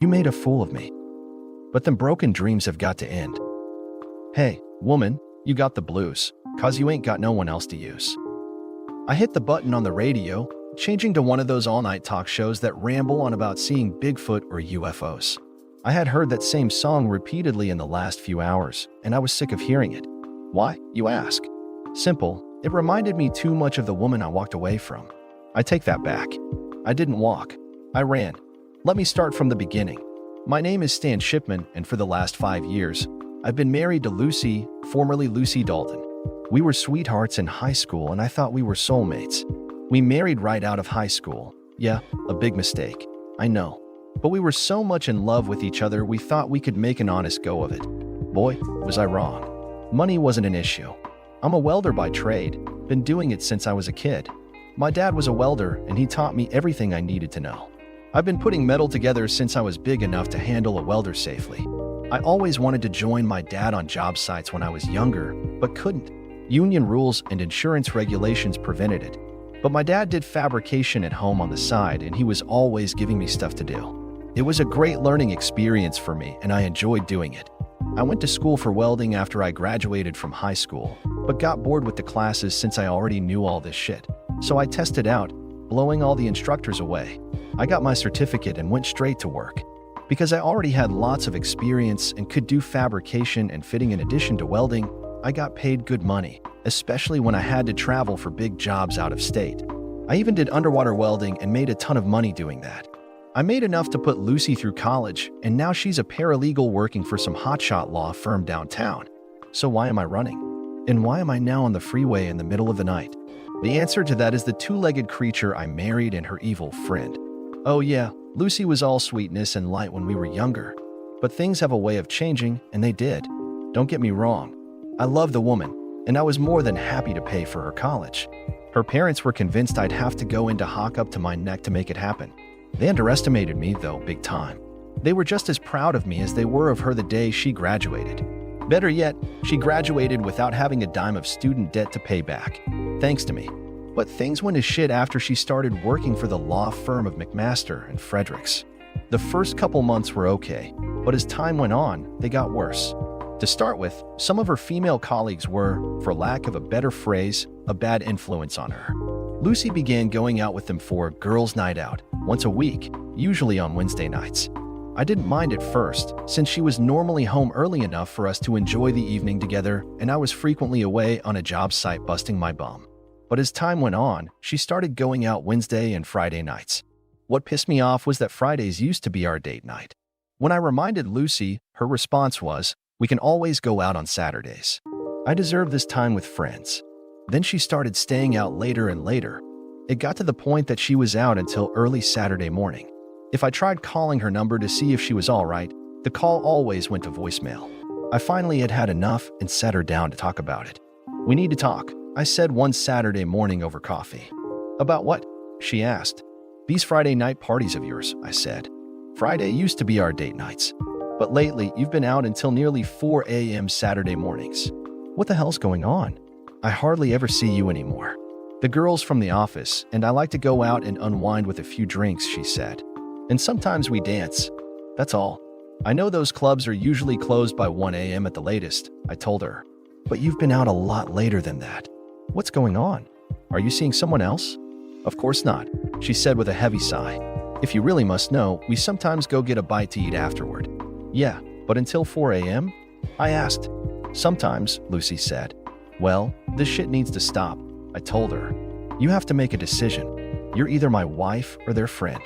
You made a fool of me. But them broken dreams have got to end. Hey, woman, you got the blues, 'cause you ain't got no one else to use. I hit the button on the radio, changing to one of those all-night talk shows that ramble on about seeing Bigfoot or UFOs. I had heard that same song repeatedly in the last few hours, and I was sick of hearing it. Why, you ask? Simple, it reminded me too much of the woman I walked away from. I take that back. I didn't walk. I ran. Let me start from the beginning. My name is Stan Shipman, and for the last 5 years, I've been married to Lucy, formerly Lucy Dalton. We were sweethearts in high school, and I thought we were soulmates. We married right out of high school. Yeah, a big mistake. I know. But we were so much in love with each other, we thought we could make an honest go of it. Boy, was I wrong. Money wasn't an issue. I'm a welder by trade, been doing it since I was a kid. My dad was a welder, and he taught me everything I needed to know. I've been putting metal together since I was big enough to handle a welder safely. I always wanted to join my dad on job sites when I was younger, but couldn't. Union rules and insurance regulations prevented it. But my dad did fabrication at home on the side, and he was always giving me stuff to do. It was a great learning experience for me, and I enjoyed doing it. I went to school for welding after I graduated from high school, but got bored with the classes since I already knew all this shit. So I tested out, blowing all the instructors away. I got my certificate and went straight to work. Because I already had lots of experience and could do fabrication and fitting in addition to welding, I got paid good money, especially when I had to travel for big jobs out of state. I even did underwater welding and made a ton of money doing that. I made enough to put Lucy through college, and now she's a paralegal working for some hotshot law firm downtown. So why am I running? And why am I now on the freeway in the middle of the night? The answer to that is the two-legged creature I married and her evil friend. Oh yeah, Lucy was all sweetness and light when we were younger. But things have a way of changing, and they did. Don't get me wrong. I love the woman, and I was more than happy to pay for her college. Her parents were convinced I'd have to go into hock up to my neck to make it happen. They underestimated me, though, big time. They were just as proud of me as they were of her the day she graduated. Better yet, she graduated without having a dime of student debt to pay back, thanks to me. But things went to shit after she started working for the law firm of McMaster and Fredericks. The first couple months were okay, but as time went on, they got worse. To start with, some of her female colleagues were, for lack of a better phrase, a bad influence on her. Lucy began going out with them for a girls' night out, once a week, usually on Wednesday nights. I didn't mind at first, since she was normally home early enough for us to enjoy the evening together, and I was frequently away on a job site busting my bum. But as time went on, she started going out Wednesday and Friday nights. What pissed me off was that Fridays used to be our date night. When I reminded Lucy, her response was, "We can always go out on Saturdays." I deserved this time with friends. Then she started staying out later and later. It got to the point that she was out until early Saturday morning. If I tried calling her number to see if she was all right, the call always went to voicemail. I finally had had enough and sat her down to talk about it. "We need to talk," I said one Saturday morning over coffee. "About what?" she asked. "These Friday night parties of yours," I said. "Friday used to be our date nights. But lately, you've been out until nearly 4 a.m. Saturday mornings. What the hell's going on? I hardly ever see you anymore." "The girls from the office, and I like to go out and unwind with a few drinks," she said. "And sometimes we dance. That's all. I know those clubs are usually closed by 1 a.m. at the latest," I told her. "But you've been out a lot later than that. What's going on? Are you seeing someone else?" "Of course not," she said with a heavy sigh. "If you really must know, we sometimes go get a bite to eat afterward." "Yeah, but until 4 a.m.? I asked. "Sometimes," Lucy said. "Well, this shit needs to stop," I told her. "You have to make a decision. You're either my wife or their friend.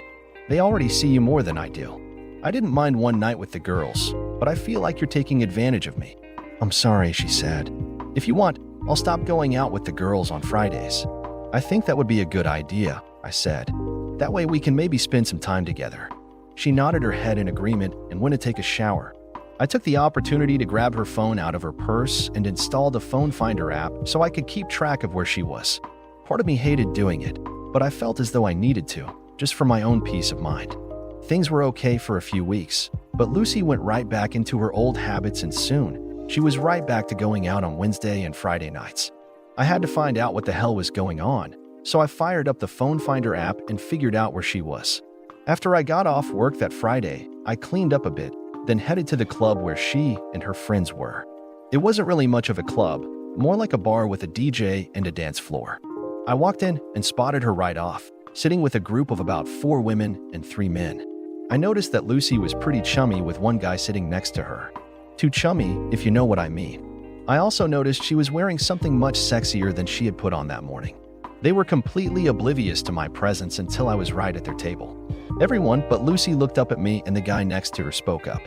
They already see you more than I do. I didn't mind one night with the girls, but I feel like you're taking advantage of me." "I'm sorry," she said. "If you want, I'll stop going out with the girls on Fridays." "I think that would be a good idea," I said. "That way we can maybe spend some time together." She nodded her head in agreement and went to take a shower. I took the opportunity to grab her phone out of her purse and installed a phone finder app so I could keep track of where she was. Part of me hated doing it, but I felt as though I needed to, just for my own peace of mind. Things were okay for a few weeks, but Lucy went right back into her old habits, and soon, she was right back to going out on Wednesday and Friday nights. I had to find out what the hell was going on, so I fired up the phone finder app and figured out where she was. After I got off work that Friday, I cleaned up a bit, then headed to the club where she and her friends were. It wasn't really much of a club, more like a bar with a DJ and a dance floor. I walked in and spotted her right off, sitting with a group of about 4 women and 3 men. I noticed that Lucy was pretty chummy with one guy sitting next to her. Too chummy, if you know what I mean. I also noticed she was wearing something much sexier than she had put on that morning. They were completely oblivious to my presence until I was right at their table. Everyone but Lucy looked up at me, and the guy next to her spoke up.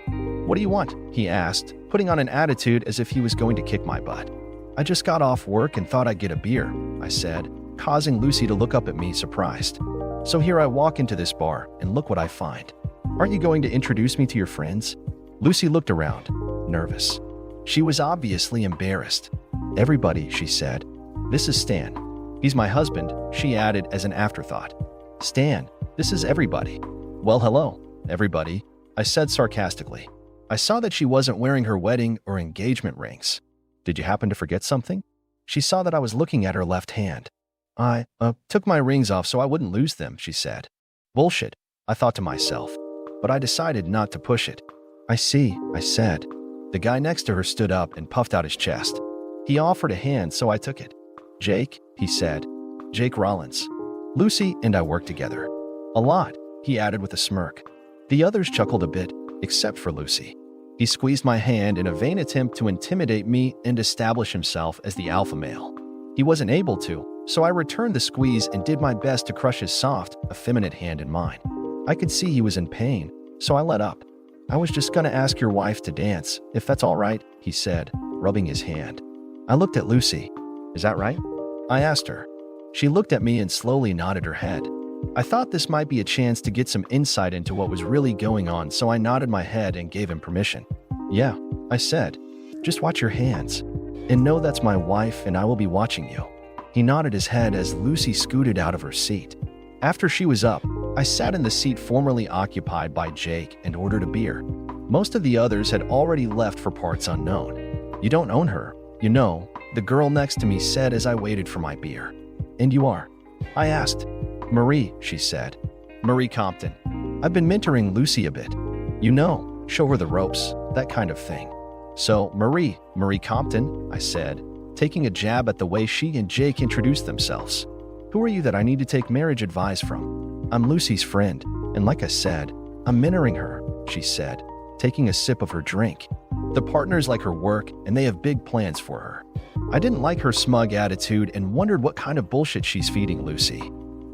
"What do you want?" he asked, putting on an attitude as if he was going to kick my butt. "I just got off work and thought I'd get a beer," I said, causing Lucy to look up at me surprised. So here I walk into this bar, and look what I find. "Aren't you going to introduce me to your friends?" Lucy looked around, nervous. She was obviously embarrassed. "Everybody," she said. "This is Stan. He's my husband," she added as an afterthought. "Stan, this is everybody." "Well, hello, everybody," I said sarcastically. I saw that she wasn't wearing her wedding or engagement rings. "Did you happen to forget something?" She saw that I was looking at her left hand. "I took my rings off so I wouldn't lose them," she said. "Bullshit," I thought to myself, but I decided not to push it. "I see," I said. The guy next to her stood up and puffed out his chest. He offered a hand, so I took it. "Jake," he said. "Jake Rollins. Lucy and I work together. A lot," he added with a smirk. The others chuckled a bit, except for Lucy. He squeezed my hand in a vain attempt to intimidate me and establish himself as the alpha male. He wasn't able to, so I returned the squeeze and did my best to crush his soft, effeminate hand in mine. I could see he was in pain, so I let up. "I was just gonna ask your wife to dance, if that's all right," he said, rubbing his hand. I looked at Lucy. "Is that right?" I asked her. She looked at me and slowly nodded her head. I thought this might be a chance to get some insight into what was really going on, so I nodded my head and gave him permission. "Yeah," I said. "Just watch your hands. And know that's my wife and I will be watching you." He nodded his head as Lucy scooted out of her seat. After she was up, I sat in the seat formerly occupied by Jake and ordered a beer. Most of the others had already left for parts unknown. "You don't own her, you know," the girl next to me said as I waited for my beer. "And you are?" I asked. "Marie," she said. "Marie Compton. I've been mentoring Lucy a bit. You know, show her the ropes, that kind of thing." "So, Marie Compton," I said, taking a jab at the way she and Jake introduced themselves. "Who are you that I need to take marriage advice from?" "I'm Lucy's friend, and like I said, I'm mentoring her," she said, taking a sip of her drink. "The partners like her work, and they have big plans for her." I didn't like her smug attitude and wondered what kind of bullshit she's feeding Lucy.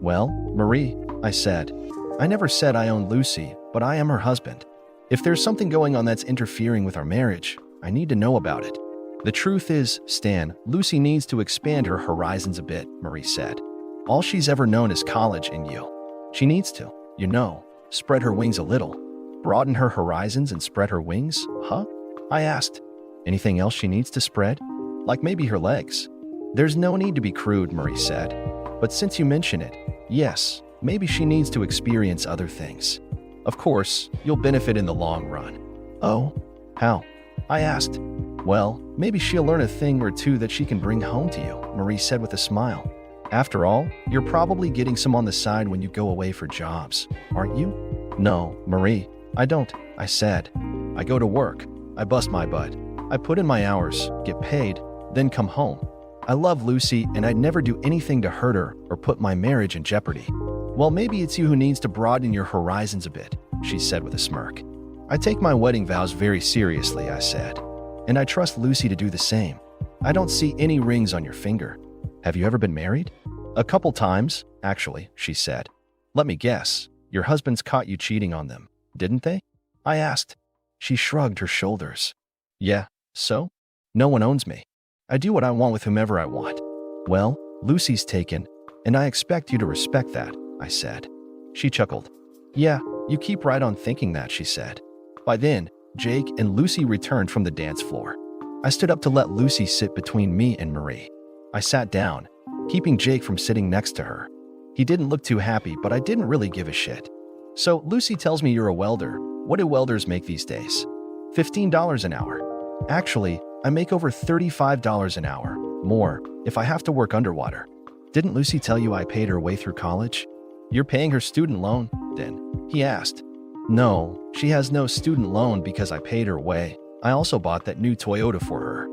"Well, Marie," I said, "I never said I own Lucy, but I am her husband. If there's something going on that's interfering with our marriage, I need to know about it." "The truth is, Stan, Lucy needs to expand her horizons a bit," Marie said. "All she's ever known is college and you. She needs to, you know, spread her wings a little." "Broaden her horizons and spread her wings, huh?" I asked. "Anything else she needs to spread? Like maybe her legs?" "There's no need to be crude," Marie said. "But since you mention it, yes, maybe she needs to experience other things. Of course, you'll benefit in the long run." "Oh? How?" I asked. "Well, maybe she'll learn a thing or two that she can bring home to you," Marie said with a smile. "After all, you're probably getting some on the side when you go away for jobs, aren't you?" "No, Marie, I don't," I said. "I go to work. I bust my butt. I put in my hours, get paid, then come home. I love Lucy and I'd never do anything to hurt her or put my marriage in jeopardy." "Well, maybe it's you who needs to broaden your horizons a bit," she said with a smirk. "I take my wedding vows very seriously," I said. "And I trust Lucy to do the same. I don't see any rings on your finger. Have you ever been married?" "A couple times, actually," she said. "Let me guess. Your husbands caught you cheating on them, didn't they?" I asked. She shrugged her shoulders. "Yeah, so? No one owns me. I do what I want with whomever I want." "Well, Lucy's taken, and I expect you to respect that," I said. She chuckled. "Yeah, you keep right on thinking that," she said. By then, Jake and Lucy returned from the dance floor. I stood up to let Lucy sit between me and Marie. I sat down, keeping Jake from sitting next to her. He didn't look too happy, but I didn't really give a shit. "So Lucy tells me you're a welder. What do welders make these days?" $15 an hour. Actually, I make over $35 an hour, more, if I have to work underwater. "Didn't Lucy tell you I paid her way through college?" "You're paying her student loan, then?" he asked. No, she has no student loan because I paid her way. I also bought that new Toyota for her.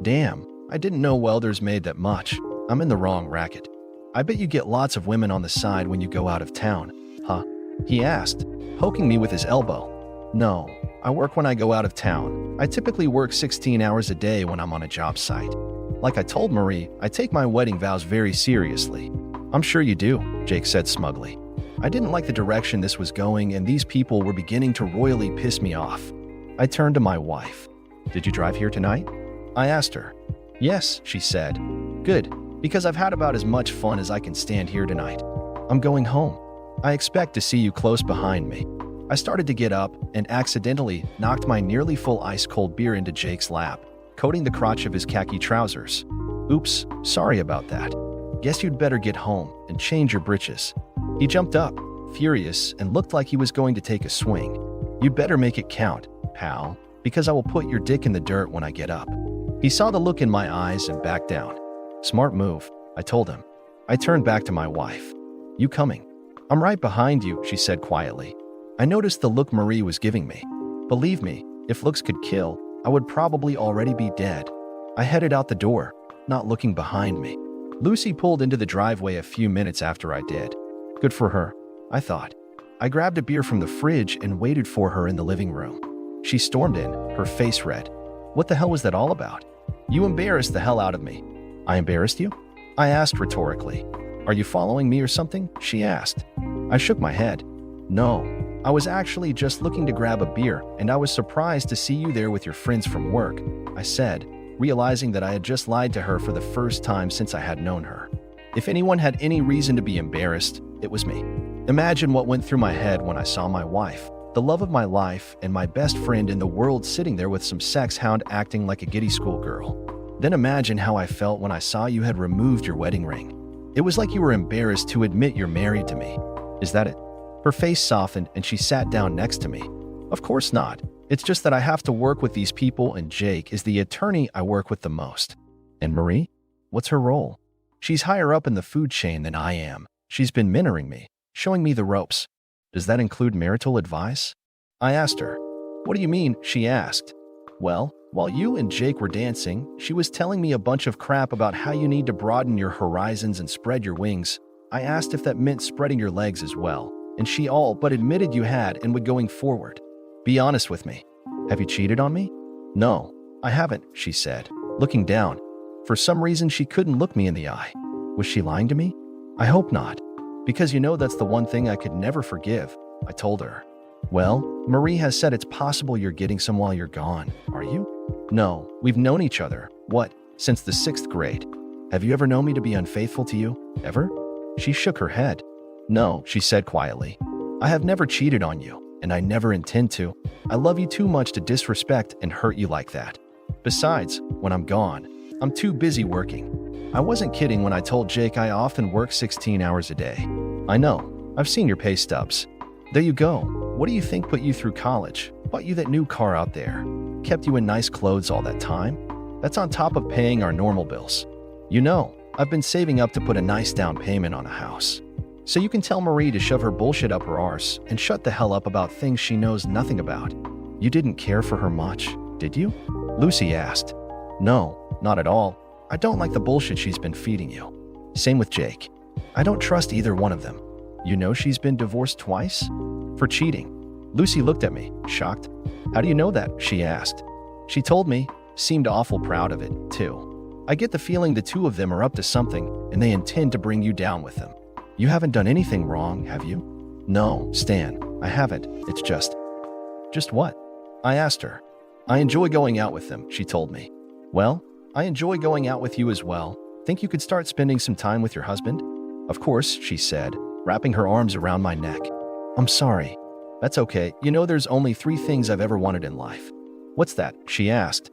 Damn, I didn't know welders made that much. I'm in the wrong racket. I bet you get lots of women on the side when you go out of town, huh? He asked, poking me with his elbow. No, I work when I go out of town. I typically work 16 hours a day when I'm on a job site. Like I told Marie, I take my wedding vows very seriously. I'm sure you do, Jake said smugly. I didn't like the direction this was going, and these people were beginning to royally piss me off. I turned to my wife. Did you drive here tonight? I asked her. Yes, she said. Good, because I've had about as much fun as I can stand here tonight. I'm going home. I expect to see you close behind me. I started to get up and accidentally knocked my nearly full ice-cold beer into Jake's lap, coating the crotch of his khaki trousers. Oops, sorry about that. Guess you'd better get home and change your britches. He jumped up, furious, and looked like he was going to take a swing. You better make it count, pal, because I will put your dick in the dirt when I get up. He saw the look in my eyes and backed down. Smart move, I told him. I turned back to my wife. You coming? I'm right behind you, she said quietly. I noticed the look Marie was giving me. Believe me, if looks could kill, I would probably already be dead. I headed out the door, not looking behind me. Lucy pulled into the driveway a few minutes after I did. Good for her, I thought. I grabbed a beer from the fridge and waited for her in the living room. She stormed in, her face red. What the hell was that all about? You embarrassed the hell out of me. I embarrassed you? I asked rhetorically. Are you following me or something? She asked. I shook my head. No, I was actually just looking to grab a beer, and I was surprised to see you there with your friends from work, I said, realizing that I had just lied to her for the first time since I had known her. If anyone had any reason to be embarrassed, it was me. Imagine what went through my head when I saw my wife, the love of my life, and my best friend in the world sitting there with some sex hound acting like a giddy schoolgirl. Then imagine how I felt when I saw you had removed your wedding ring. It was like you were embarrassed to admit you're married to me. Is that it? Her face softened and she sat down next to me. Of course not. It's just that I have to work with these people, and Jake is the attorney I work with the most. And Marie? What's her role? She's higher up in the food chain than I am. She's been mentoring me, showing me the ropes. Does that include marital advice? I asked her. What do you mean? She asked. Well, while you and Jake were dancing, she was telling me a bunch of crap about how you need to broaden your horizons and spread your wings. I asked if that meant spreading your legs as well, and she all but admitted you had and would going forward. Be honest with me. Have you cheated on me? No, I haven't, she said, looking down. For some reason, she couldn't look me in the eye. Was she lying to me? I hope not, because you know that's the one thing I could never forgive, I told her. Well, Marie has said it's possible you're getting some while you're gone, are you? No, we've known each other, since the 6th grade. Have you ever known me to be unfaithful to you, ever? She shook her head. No, she said quietly. I have never cheated on you, and I never intend to. I love you too much to disrespect and hurt you like that. Besides, when I'm gone, I'm too busy working. I wasn't kidding when I told Jake I often work 16 hours a day. I know, I've seen your pay stubs. There you go. What do you think put you through college? Bought you that new car out there? Kept you in nice clothes all that time? That's on top of paying our normal bills. You know, I've been saving up to put a nice down payment on a house. So you can tell Marie to shove her bullshit up her arse and shut the hell up about things she knows nothing about. You didn't care for her much, did you? Lucy asked. No, not at all. I don't like the bullshit she's been feeding you. Same with Jake. I don't trust either one of them. You know she's been divorced twice? For cheating. Lucy looked at me, shocked. How do you know that? She asked. She told me, seemed awful proud of it, too. I get the feeling the two of them are up to something, and they intend to bring you down with them. You haven't done anything wrong, have you? No, Stan, I haven't. It's just... Just what? I asked her. I enjoy going out with them, she told me. Well, I enjoy going out with you as well. Think you could start spending some time with your husband? Of course, she said, wrapping her arms around my neck. I'm sorry. That's okay. You know there's only 3 things I've ever wanted in life. What's that? She asked.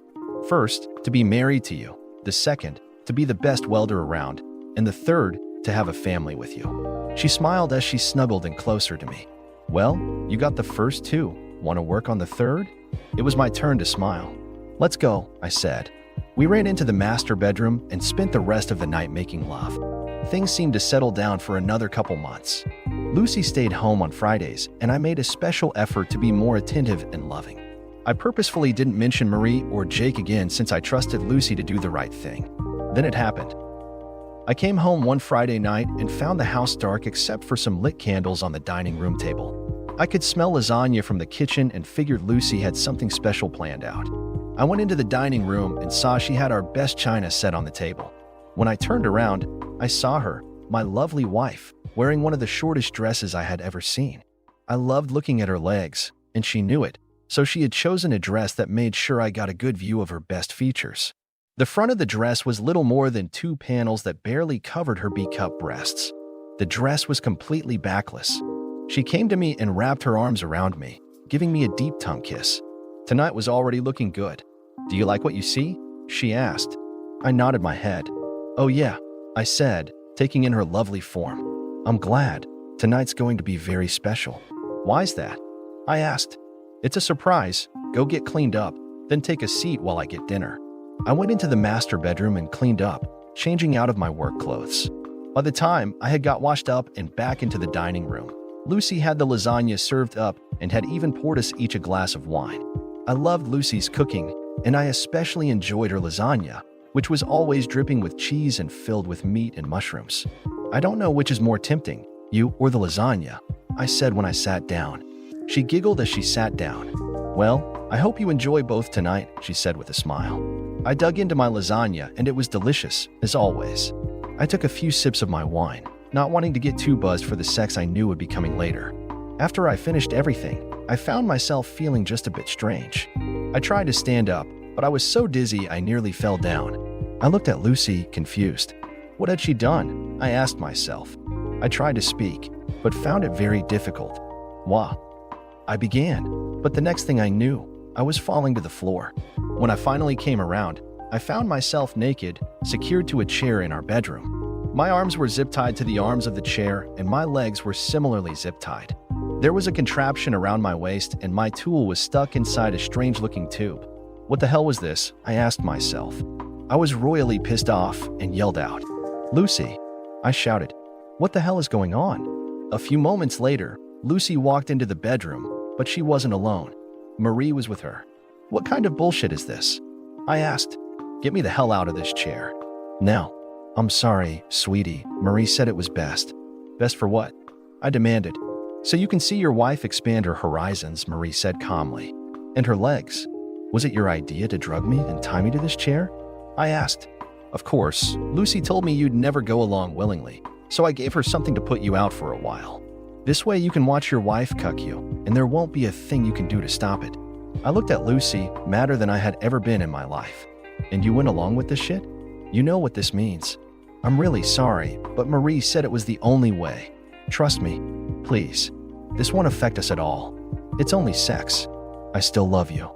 First, to be married to you. The second, to be the best welder around. And the third, to have a family with you. She smiled as she snuggled in closer to me. Well, you got the first 2. Want to work on the third? It was my turn to smile. Let's go, I said. We ran into the master bedroom and spent the rest of the night making love. Things seemed to settle down for another couple months. Lucy stayed home on Fridays, and I made a special effort to be more attentive and loving. I purposefully didn't mention Marie or Jake again since I trusted Lucy to do the right thing. Then it happened. I came home one Friday night and found the house dark except for some lit candles on the dining room table. I could smell lasagna from the kitchen and figured Lucy had something special planned out. I went into the dining room and saw she had our best china set on the table. When I turned around, I saw her, my lovely wife, wearing one of the shortest dresses I had ever seen. I loved looking at her legs, and she knew it, so she had chosen a dress that made sure I got a good view of her best features. The front of the dress was little more than 2 panels that barely covered her B-cup breasts. The dress was completely backless. She came to me and wrapped her arms around me, giving me a deep tongue kiss. Tonight was already looking good. "Do you like what you see?" she asked. I nodded my head. "Oh yeah," I said, taking in her lovely form. "I'm glad. Tonight's going to be very special." "Why's that?" I asked. "It's a surprise. Go get cleaned up, then take a seat while I get dinner." I went into the master bedroom and cleaned up, changing out of my work clothes. By the time I had got washed up and back into the dining room, Lucy had the lasagna served up and had even poured us each a glass of wine. I loved Lucy's cooking, and I especially enjoyed her lasagna, which was always dripping with cheese and filled with meat and mushrooms. "I don't know which is more tempting, you or the lasagna," I said when I sat down. She giggled as she sat down. "Well, I hope you enjoy both tonight," she said with a smile. I dug into my lasagna, and it was delicious, as always. I took a few sips of my wine, not wanting to get too buzzed for the sex I knew would be coming later. After I finished everything, I found myself feeling just a bit strange. I tried to stand up, but I was so dizzy I nearly fell down. I looked at Lucy, confused. What had she done? I asked myself. I tried to speak, but found it very difficult. "Wah," I began, but the next thing I knew, I was falling to the floor. When I finally came around, I found myself naked, secured to a chair in our bedroom. My arms were zip-tied to the arms of the chair, and my legs were similarly zip-tied. There was a contraption around my waist, and my tool was stuck inside a strange-looking tube. What the hell was this? I asked myself. I was royally pissed off and yelled out, "Lucy!" I shouted. "What the hell is going on?" A few moments later, Lucy walked into the bedroom, but she wasn't alone. Marie was with her. "What kind of bullshit is this?" I asked. "Get me the hell out of this chair." "Now." "I'm sorry, sweetie." Marie said it was best. "Best for what?" I demanded. "So you can see your wife expand her horizons," Marie said calmly. "And her legs. Was it your idea to drug me and tie me to this chair?" I asked. "Of course. Lucy told me you'd never go along willingly, so I gave her something to put you out for a while. This way you can watch your wife cuck you, and there won't be a thing you can do to stop it." I looked at Lucy, madder than I had ever been in my life. "And you went along with this shit? You know what this means." "I'm really sorry, but Marie said it was the only way. Trust me, please. This won't affect us at all. It's only sex. I still love you."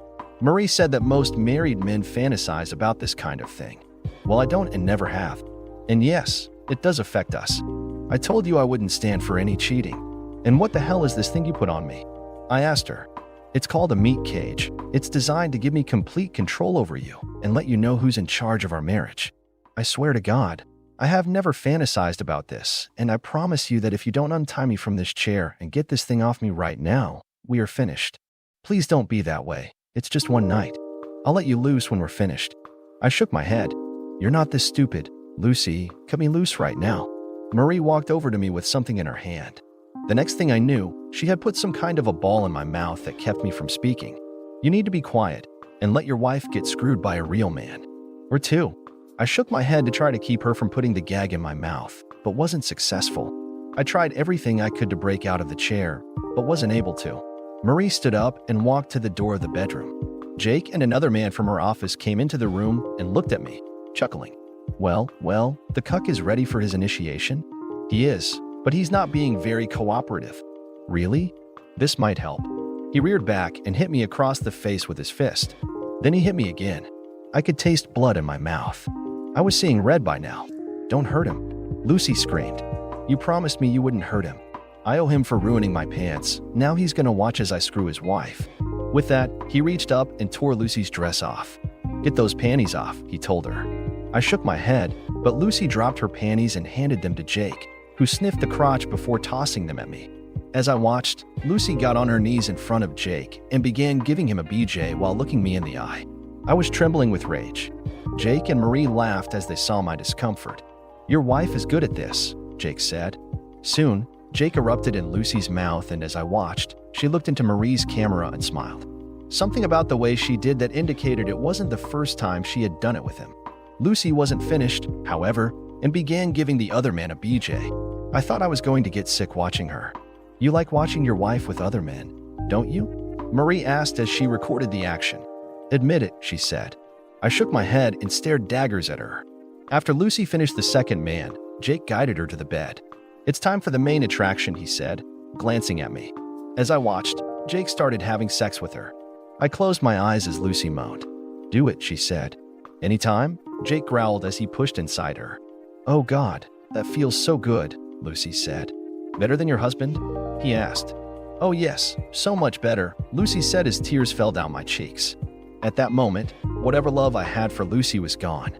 Marie said that most married men fantasize about this kind of thing. Well, I don't and never have. And yes, it does affect us. I told you I wouldn't stand for any cheating. "And what the hell is this thing you put on me?" I asked her. "It's called a meat cage. It's designed to give me complete control over you and let you know who's in charge of our marriage. I swear to God, I have never fantasized about this, and I promise you that if you don't untie me from this chair and get this thing off me right now, we are finished. Please don't be that way. It's just one night. I'll let you loose when we're finished." I shook my head. "You're not this stupid. Lucy, cut me loose right now." Marie walked over to me with something in her hand. The next thing I knew, she had put some kind of a ball in my mouth that kept me from speaking. "You need to be quiet and let your wife get screwed by a real man." "Or two." I shook my head to try to keep her from putting the gag in my mouth, but wasn't successful. I tried everything I could to break out of the chair, but wasn't able to. Marie stood up and walked to the door of the bedroom. Jake and another man from her office came into the room and looked at me, chuckling. Well, the cuck is ready for his initiation?" "He is, but he's not being very cooperative." "Really? This might help." He reared back and hit me across the face with his fist. Then he hit me again. I could taste blood in my mouth. I was seeing red by now. "Don't hurt him," Lucy screamed. "You promised me you wouldn't hurt him. I owe him for ruining my pants. Now he's gonna watch as I screw his wife." With that, he reached up and tore Lucy's dress off. "Get those panties off," he told her. I shook my head, but Lucy dropped her panties and handed them to Jake, who sniffed the crotch before tossing them at me. As I watched, Lucy got on her knees in front of Jake and began giving him a BJ while looking me in the eye. I was trembling with rage. Jake and Marie laughed as they saw my discomfort. "Your wife is good at this," Jake said. Soon, Jake erupted in Lucy's mouth, and as I watched, she looked into Marie's camera and smiled. Something about the way she did that indicated it wasn't the first time she had done it with him. Lucy wasn't finished, however, and began giving the other man a BJ. I thought I was going to get sick watching her. "You like watching your wife with other men, don't you?" Marie asked as she recorded the action. "Admit it," she said. I shook my head and stared daggers at her. After Lucy finished the second man, Jake guided her to the bed. "It's time for the main attraction," he said, glancing at me. As I watched, Jake started having sex with her. I closed my eyes as Lucy moaned. "Do it," she said. "Anytime?" Jake growled as he pushed inside her. "Oh God, that feels so good," Lucy said. "Better than your husband?" he asked. "Oh yes, so much better," Lucy said as tears fell down my cheeks. At that moment, whatever love I had for Lucy was gone.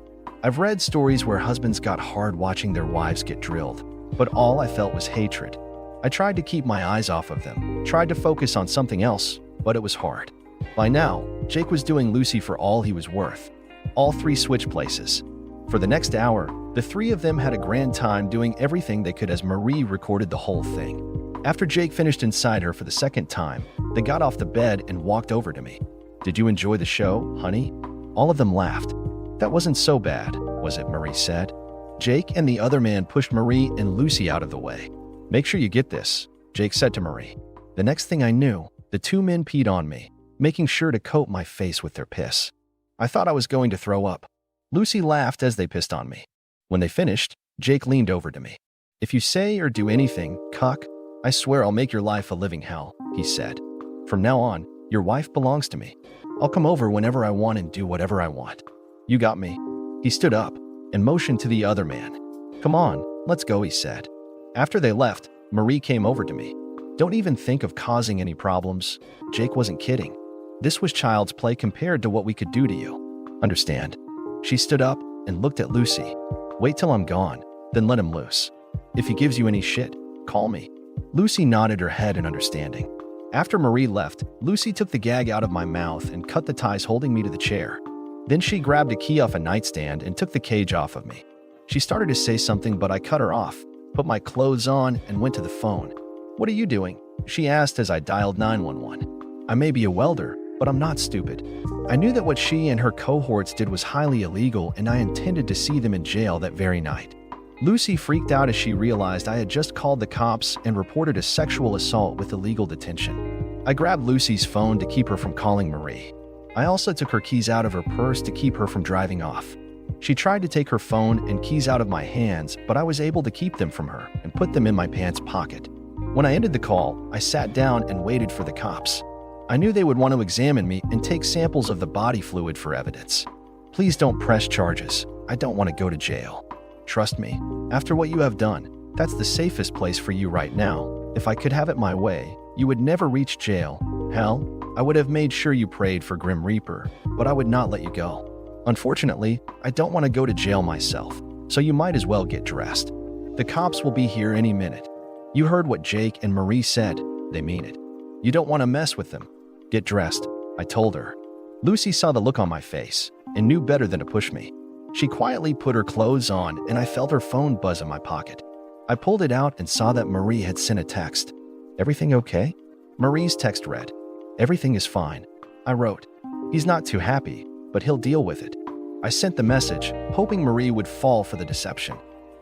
I've read stories where husbands got hard watching their wives get drilled, but all I felt was hatred. I tried to keep my eyes off of them, tried to focus on something else, but it was hard. By now, Jake was doing Lucy for all he was worth. All three switched places. For the next hour, the three of them had a grand time doing everything they could as Marie recorded the whole thing. After Jake finished inside her for the second time, they got off the bed and walked over to me. "Did you enjoy the show, honey?" All of them laughed. "That wasn't so bad, was it?" Marie said. Jake and the other man pushed Marie and Lucy out of the way. "Make sure you get this," Jake said to Marie. The next thing I knew, the two men peed on me, making sure to coat my face with their piss. I thought I was going to throw up. Lucy laughed as they pissed on me. When they finished, Jake leaned over to me. "If you say or do anything, cuck, I swear I'll make your life a living hell," he said. "From now on, your wife belongs to me. I'll come over whenever I want and do whatever I want. You got me." He stood up and motioned to the other man. "Come on, let's go," he said. After they left, Marie came over to me. "Don't even think of causing any problems." Jake wasn't kidding. This was child's play compared to what we could do to you. Understand? She stood up and looked at Lucy. "Wait till I'm gone, then let him loose. If he gives you any shit, call me." Lucy nodded her head in understanding. After Marie left, Lucy took the gag out of my mouth and cut the ties holding me to the chair. Then she grabbed a key off a nightstand and took the cage off of me. She started to say something, but I cut her off, put my clothes on, and went to the phone. "What are you doing?" she asked as I dialed 911. "I may be a welder, but I'm not stupid." I knew that what she and her cohorts did was highly illegal, and I intended to see them in jail that very night. Lucy freaked out as she realized I had just called the cops and reported a sexual assault with illegal detention. I grabbed Lucy's phone to keep her from calling Marie. I also took her keys out of her purse to keep her from driving off. She tried to take her phone and keys out of my hands, but I was able to keep them from her and put them in my pants pocket. When I ended the call, I sat down and waited for the cops. I knew they would want to examine me and take samples of the body fluid for evidence. "Please don't press charges. I don't want to go to jail. Trust me, after what you have done, that's the safest place for you right now. If I could have it my way, you would never reach jail. Hell, I would have made sure you prayed for Grim Reaper, but I would not let you go. Unfortunately, I don't want to go to jail myself, so you might as well get dressed. The cops will be here any minute. You heard what Jake and Marie said. They mean it. You don't want to mess with them. Get dressed," I told her. Lucy saw the look on my face and knew better than to push me. She quietly put her clothes on, and I felt her phone buzz in my pocket. I pulled it out and saw that Marie had sent a text. "Everything okay?" Marie's text read, "Everything is fine." I wrote, "He's not too happy, but he'll deal with it." I sent the message, hoping Marie would fall for the deception.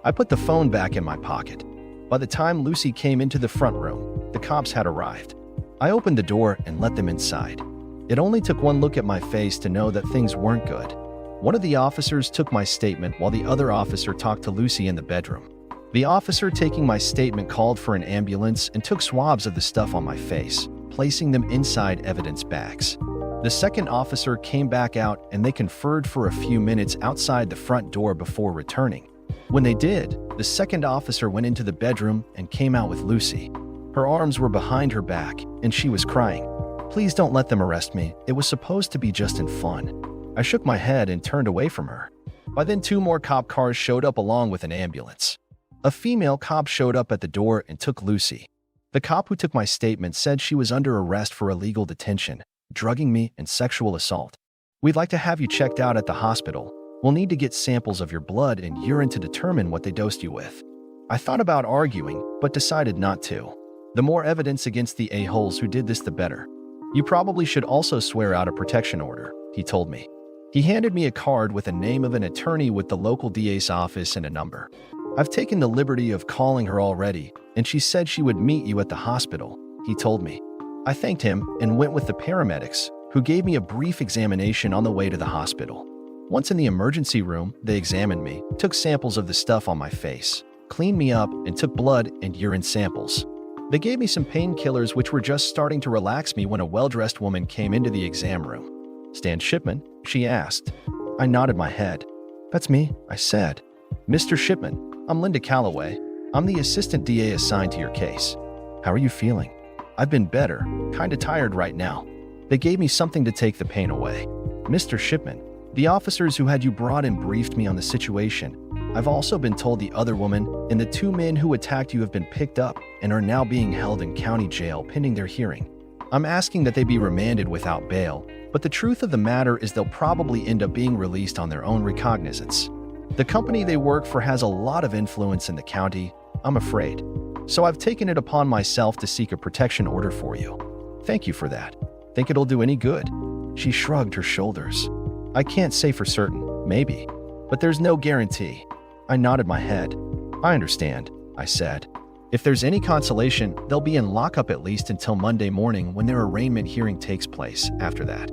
I put the phone back in my pocket. By the time Lucy came into the front room, the cops had arrived. I opened the door and let them inside. It only took one look at my face to know that things weren't good. One of the officers took my statement while the other officer talked to Lucy in the bedroom. The officer taking my statement called for an ambulance and took swabs of the stuff on my face, placing them inside evidence bags. The second officer came back out and they conferred for a few minutes outside the front door before returning. When they did, the second officer went into the bedroom and came out with Lucy. Her arms were behind her back and she was crying. "Please don't let them arrest me. It was supposed to be just in fun." I shook my head and turned away from her. By then, 2 more cop cars showed up along with an ambulance. A female cop showed up at the door and took Lucy. The cop who took my statement said she was under arrest for illegal detention, drugging me, and sexual assault. We'd like to have you checked out at the hospital. We'll need to get samples of your blood and urine to determine what they dosed you with. I thought about arguing, but decided not to. The more evidence against the a-holes who did this, the better. You probably should also swear out a protection order, he told me. He handed me a card with the name of an attorney with the local DA's office and a number. I've taken the liberty of calling her already, and she said she would meet you at the hospital, he told me. I thanked him and went with the paramedics, who gave me a brief examination on the way to the hospital. Once in the emergency room, they examined me, took samples of the stuff on my face, cleaned me up, and took blood and urine samples. They gave me some painkillers which were just starting to relax me when a well-dressed woman came into the exam room. "Stan Shipman?" she asked. I nodded my head. "That's me," I said. "Mr. Shipman, I'm Linda Calloway. I'm the assistant DA assigned to your case. How are you feeling?" "I've been better, kinda tired right now." They gave me something to take the pain away. "Mr. Shipman, the officers who had you brought in briefed me on the situation. I've also been told the other woman and the 2 men who attacked you have been picked up and are now being held in county jail pending their hearing. I'm asking that they be remanded without bail, but the truth of the matter is they'll probably end up being released on their own recognizance. The company they work for has a lot of influence in the county, I'm afraid. So I've taken it upon myself to seek a protection order for you. Thank you for that. Think it'll do any good?" She shrugged her shoulders. "I can't say for certain, maybe, but there's no guarantee." I nodded my head. "I understand," I said. "If there's any consolation, they'll be in lockup at least until Monday morning when their arraignment hearing takes place after that."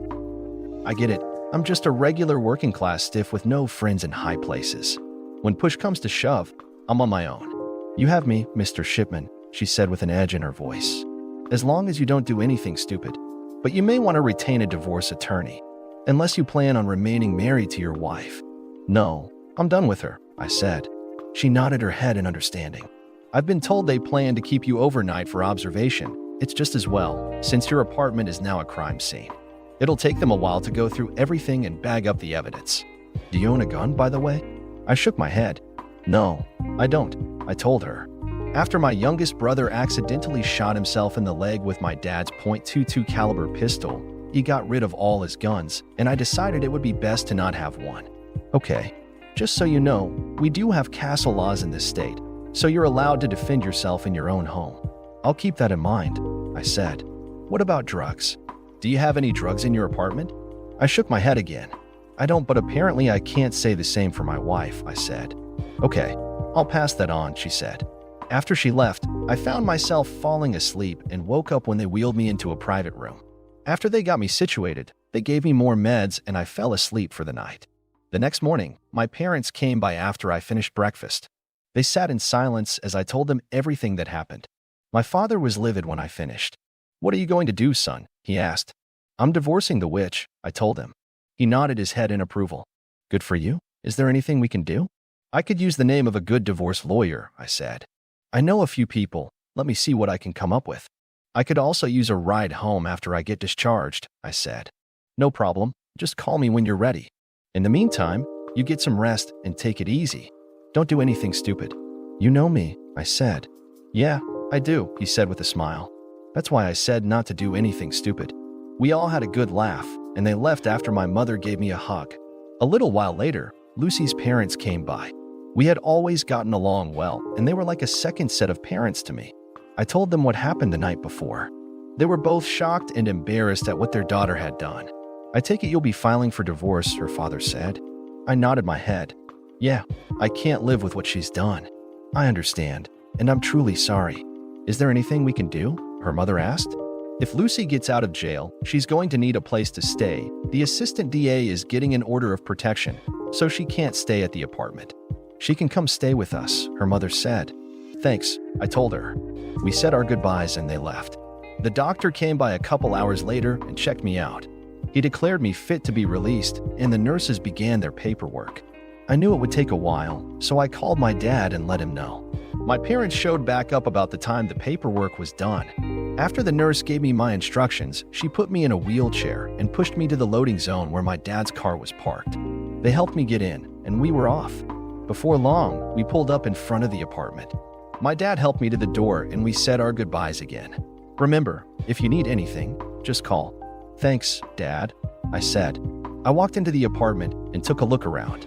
"I get it. I'm just a regular working class stiff with no friends in high places. When push comes to shove, I'm on my own." "You have me, Mr. Shipman," she said with an edge in her voice. "As long as you don't do anything stupid. But you may want to retain a divorce attorney, unless you plan on remaining married to your wife." "No, I'm done with her," I said. She nodded her head in understanding. "I've been told they plan to keep you overnight for observation. It's just as well, since your apartment is now a crime scene. It'll take them a while to go through everything and bag up the evidence." "Do you own a gun, by the way?" I shook my head. "No, I don't," I told her. "After my youngest brother accidentally shot himself in the leg with my dad's .22 caliber pistol, he got rid of all his guns, and I decided it would be best to not have one." "Okay. Just so you know, we do have castle laws in this state, so you're allowed to defend yourself in your own home." "I'll keep that in mind," I said. "What about drugs? Do you have any drugs in your apartment?" I shook my head again. "I don't, but apparently I can't say the same for my wife," I said. "Okay, I'll pass that on," she said. After she left, I found myself falling asleep and woke up when they wheeled me into a private room. After they got me situated, they gave me more meds and I fell asleep for the night. The next morning, my parents came by after I finished breakfast. They sat in silence as I told them everything that happened. My father was livid when I finished. "What are you going to do, son?" he asked. "I'm divorcing the witch," I told him. He nodded his head in approval. "Good for you. Is there anything we can do?" "I could use the name of a good divorce lawyer," I said. "I know a few people. Let me see what I can come up with." "I could also use a ride home after I get discharged," I said. "No problem. Just call me when you're ready. In the meantime, you get some rest and take it easy. Don't do anything stupid." "You know me," I said. "Yeah, I do," he said with a smile. "That's why I said not to do anything stupid." We all had a good laugh, and they left after my mother gave me a hug. A little while later, Lucy's parents came by. We had always gotten along well, and they were like a second set of parents to me. I told them what happened the night before. They were both shocked and embarrassed at what their daughter had done. "I take it you'll be filing for divorce," her father said. I nodded my head. "Yeah, I can't live with what she's done." "I understand, and I'm truly sorry. Is there anything we can do?" her mother asked. "If Lucy gets out of jail, she's going to need a place to stay. The assistant DA is getting an order of protection, so she can't stay at the apartment. She can come stay with us," her mother said. "Thanks," I told her. We said our goodbyes and they left. The doctor came by a couple hours later and checked me out. He declared me fit to be released, and the nurses began their paperwork. I knew it would take a while, so I called my dad and let him know. My parents showed back up about the time the paperwork was done. After the nurse gave me my instructions, she put me in a wheelchair and pushed me to the loading zone where my dad's car was parked. They helped me get in, and we were off. Before long, we pulled up in front of the apartment. My dad helped me to the door and we said our goodbyes again. Remember, if you need anything, just call. Thanks, Dad, I said. I walked into the apartment and took a look around.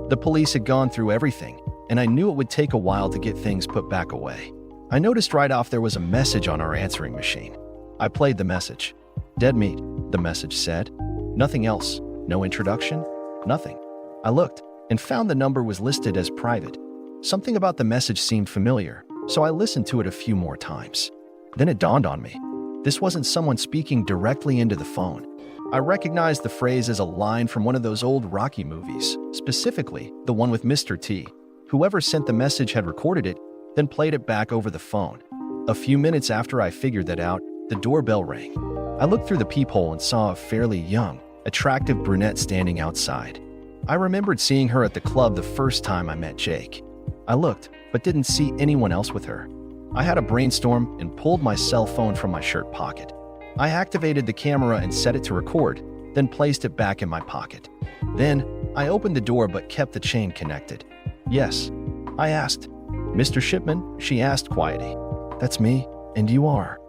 The police had gone through everything, and I knew it would take a while to get things put back away. I noticed right off there was a message on our answering machine. I played the message. Dead meat, the message said. Nothing else. No introduction. Nothing. I looked and found the number was listed as private. Something about the message seemed familiar, so I listened to it a few more times. Then it dawned on me. This wasn't someone speaking directly into the phone. I recognized the phrase as a line from one of those old Rocky movies, specifically the one with Mr. T. Whoever sent the message had recorded it, then played it back over the phone. A few minutes after I figured that out, the doorbell rang. I looked through the peephole and saw a fairly young, attractive brunette standing outside. I remembered seeing her at the club the first time I met Jake. I looked, but didn't see anyone else with her. I had a brainstorm and pulled my cell phone from my shirt pocket. I activated the camera and set it to record, then placed it back in my pocket. Then, I opened the door but kept the chain connected. Yes, I asked. Mr. Shipman, she asked quietly. That's me, and you are?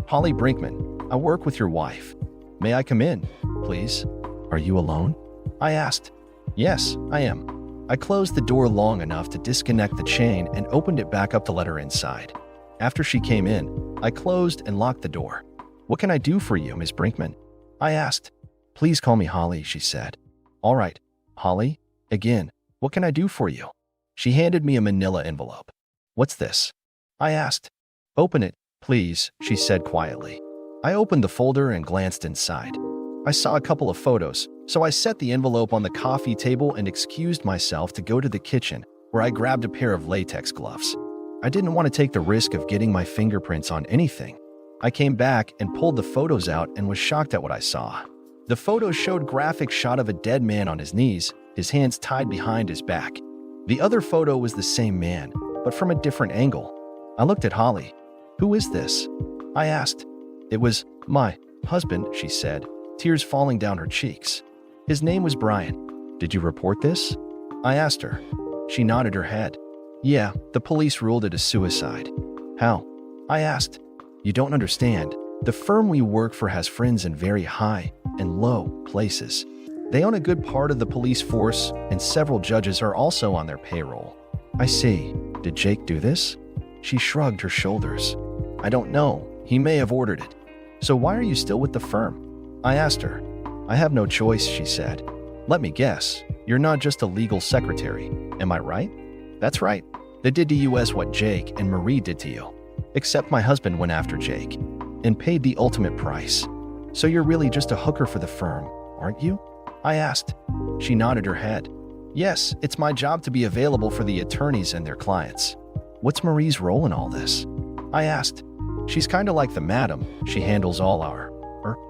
Holly Brinkman, I work with your wife. May I come in, please? Are you alone? I asked. Yes, I am. I closed the door long enough to disconnect the chain and opened it back up to let her inside. After she came in, I closed and locked the door. What can I do for you, Ms. Brinkman? I asked. Please call me Holly, she said. All right, Holly, again, what can I do for you? She handed me a manila envelope. What's this? I asked. Open it, please, she said quietly. I opened the folder and glanced inside. I saw a couple of photos, so I set the envelope on the coffee table and excused myself to go to the kitchen, where I grabbed a pair of latex gloves. I didn't want to take the risk of getting my fingerprints on anything. I came back and pulled the photos out and was shocked at what I saw. The photos showed graphic shot of a dead man on his knees, his hands tied behind his back. The other photo was the same man, but from a different angle. I looked at Holly. Who is this? I asked. It was my husband, she said, tears falling down her cheeks. His name was Brian. Did you report this? I asked her. She nodded her head. Yeah, the police ruled it a suicide. How? I asked. You don't understand. The firm we work for has friends in very high and low places. They own a good part of the police force, and several judges are also on their payroll. I see. Did Jake do this? She shrugged her shoulders. I don't know. He may have ordered it. So why are you still with the firm? I asked her. I have no choice, she said. Let me guess. You're not just a legal secretary. Am I right? That's right. They did to you as what Jake and Marie did to you. Except my husband went after Jake and paid the ultimate price. So you're really just a hooker for the firm, aren't you? I asked. She nodded her head. Yes, it's my job to be available for the attorneys and their clients. What's Marie's role in all this? I asked. She's kind of like the madam. She handles all our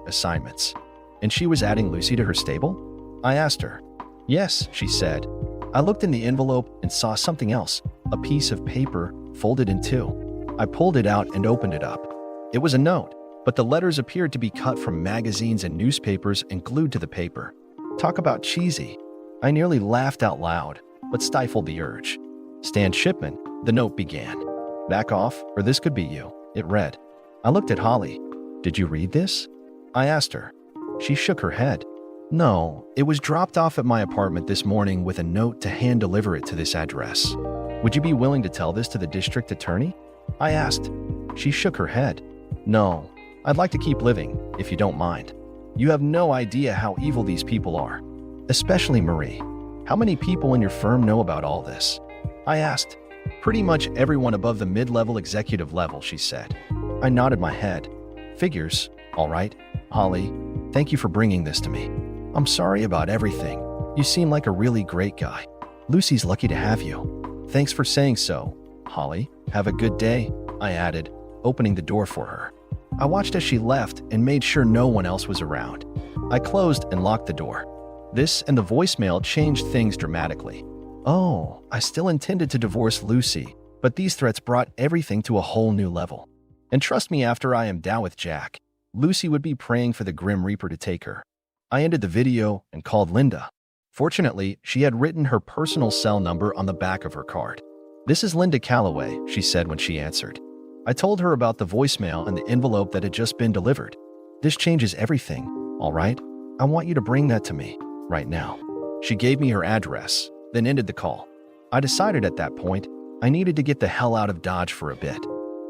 assignments. And she was adding Lucy to her stable? I asked her. Yes, she said. I looked in the envelope and saw something else, a piece of paper folded in two. I pulled it out and opened it up. It was a note, but the letters appeared to be cut from magazines and newspapers and glued to the paper. Talk about cheesy. I nearly laughed out loud, but stifled the urge. Stan Shipman, the note began. Back off, or this could be you, it read. I looked at Holly. Did you read this? I asked her. She shook her head. No, it was dropped off at my apartment this morning with a note to hand deliver it to this address. Would you be willing to tell this to the district attorney? I asked. She shook her head. No, I'd like to keep living, if you don't mind. You have no idea how evil these people are. Especially Marie. How many people in your firm know about all this? I asked. Pretty much everyone above the mid-level executive level, she said. I nodded my head. Figures, all right. Holly, thank you for bringing this to me. I'm sorry about everything. You seem like a really great guy. Lucy's lucky to have you. Thanks for saying so, Holly. Have a good day, I added, opening the door for her. I watched as she left and made sure no one else was around. I closed and locked the door. This and the voicemail changed things dramatically. Oh, I still intended to divorce Lucy, but these threats brought everything to a whole new level. And trust me, after I am down with Jack, Lucy would be praying for the Grim Reaper to take her. I ended the video and called Linda. Fortunately, she had written her personal cell number on the back of her card. "This is Linda Calloway," she said when she answered. I told her about the voicemail and the envelope that had just been delivered. "This changes everything, all right? I want you to bring that to me, right now." She gave me her address, then ended the call. I decided at that point I needed to get the hell out of Dodge for a bit.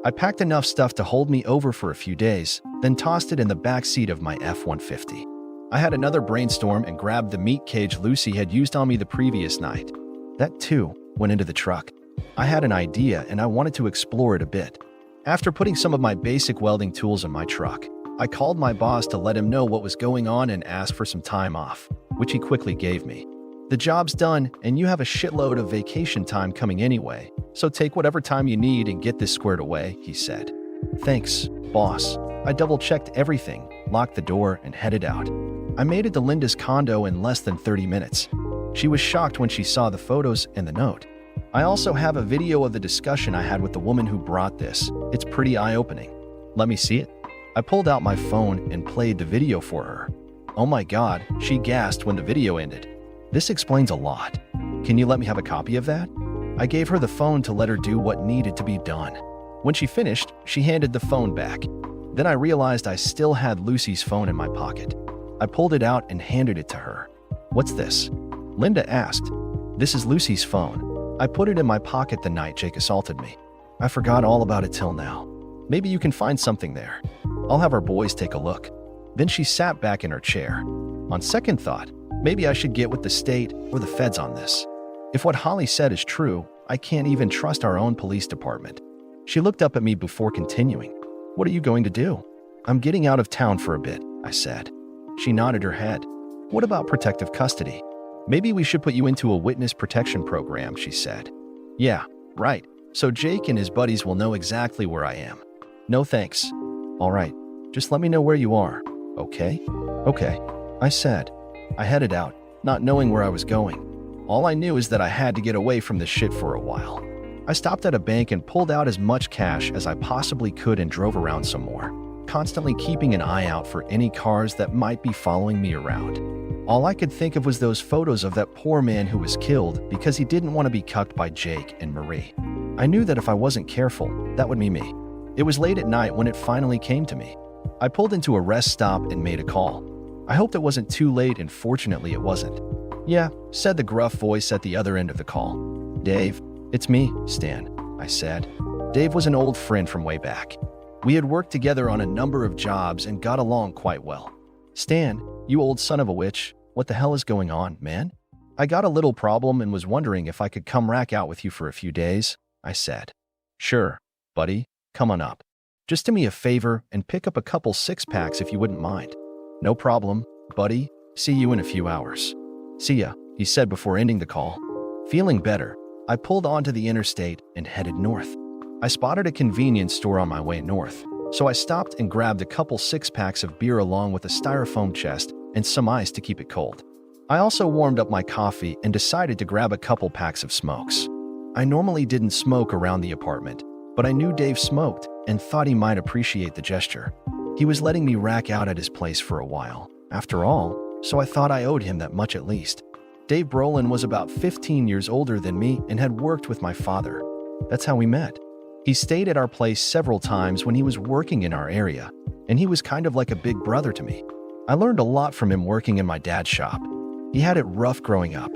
I packed enough stuff to hold me over for a few days, then tossed it in the back seat of my F-150. I had another brainstorm and grabbed the meat cage Lucy had used on me the previous night. That, too, went into the truck. I had an idea and I wanted to explore it a bit. After putting some of my basic welding tools in my truck, I called my boss to let him know what was going on and asked for some time off, which he quickly gave me. "The job's done and you have a shitload of vacation time coming anyway, so take whatever time you need and get this squared away," he said. "Thanks, boss." I double-checked everything, locked the door, and headed out. I made it to Linda's condo in less than 30 minutes. She was shocked when she saw the photos and the note. I also have a video of the discussion I had with the woman who brought this. It's pretty eye-opening. "Let me see it." I pulled out my phone and played the video for her. "Oh my God," she gasped when the video ended. "This explains a lot. Can you let me have a copy of that?" I gave her the phone to let her do what needed to be done. When she finished, she handed the phone back. Then I realized I still had Lucy's phone in my pocket. I pulled it out and handed it to her. "What's this?" Linda asked. "This is Lucy's phone. I put it in my pocket the night Jake assaulted me. I forgot all about it till now. Maybe you can find something there. I'll have our boys take a look." Then she sat back in her chair. On second thought, maybe I should get with the state or the feds on this. If what Holly said is true, I can't even trust our own police department. She looked up at me before continuing. "What are you going to do?" "I'm getting out of town for a bit," I said. She nodded her head. "What about protective custody?" "Maybe we should put you into a witness protection program," she said. "Yeah, right. So Jake and his buddies will know exactly where I am." "No thanks." "All right, just let me know where you are, okay?" "Okay," I said. I headed out, not knowing where I was going. All I knew is that I had to get away from this shit for a while. I stopped at a bank and pulled out as much cash as I possibly could and drove around some more, constantly keeping an eye out for any cars that might be following me around. All I could think of was those photos of that poor man who was killed because he didn't want to be cucked by Jake and Marie. I knew that if I wasn't careful, that would be me. It was late at night when it finally came to me. I pulled into a rest stop and made a call. I hoped it wasn't too late, and fortunately it wasn't. "Yeah," said the gruff voice at the other end of the call. "Dave, it's me, Stan," I said. Dave was an old friend from way back. We had worked together on a number of jobs and got along quite well. "Stan, you old son of a witch, what the hell is going on, man? I got a little problem and was wondering if I could come rack out with you for a few days," I said. "Sure, buddy, come on up. Just do me a favor and pick up a couple six-packs if you wouldn't mind." "No problem, buddy. See you in a few hours." "See ya," he said before ending the call. Feeling better, I pulled onto the interstate and headed north. I spotted a convenience store on my way north, so I stopped and grabbed a couple six-packs of beer along with a styrofoam chest and some ice to keep it cold. I also warmed up my coffee and decided to grab a couple packs of smokes. I normally didn't smoke around the apartment, but I knew Dave smoked and thought he might appreciate the gesture. He was letting me rack out at his place for a while, after all, so I thought I owed him that much at least. Dave Brolin was about 15 years older than me and had worked with my father. That's how we met. He stayed at our place several times when he was working in our area, and he was kind of like a big brother to me. I learned a lot from him working in my dad's shop. He had it rough growing up.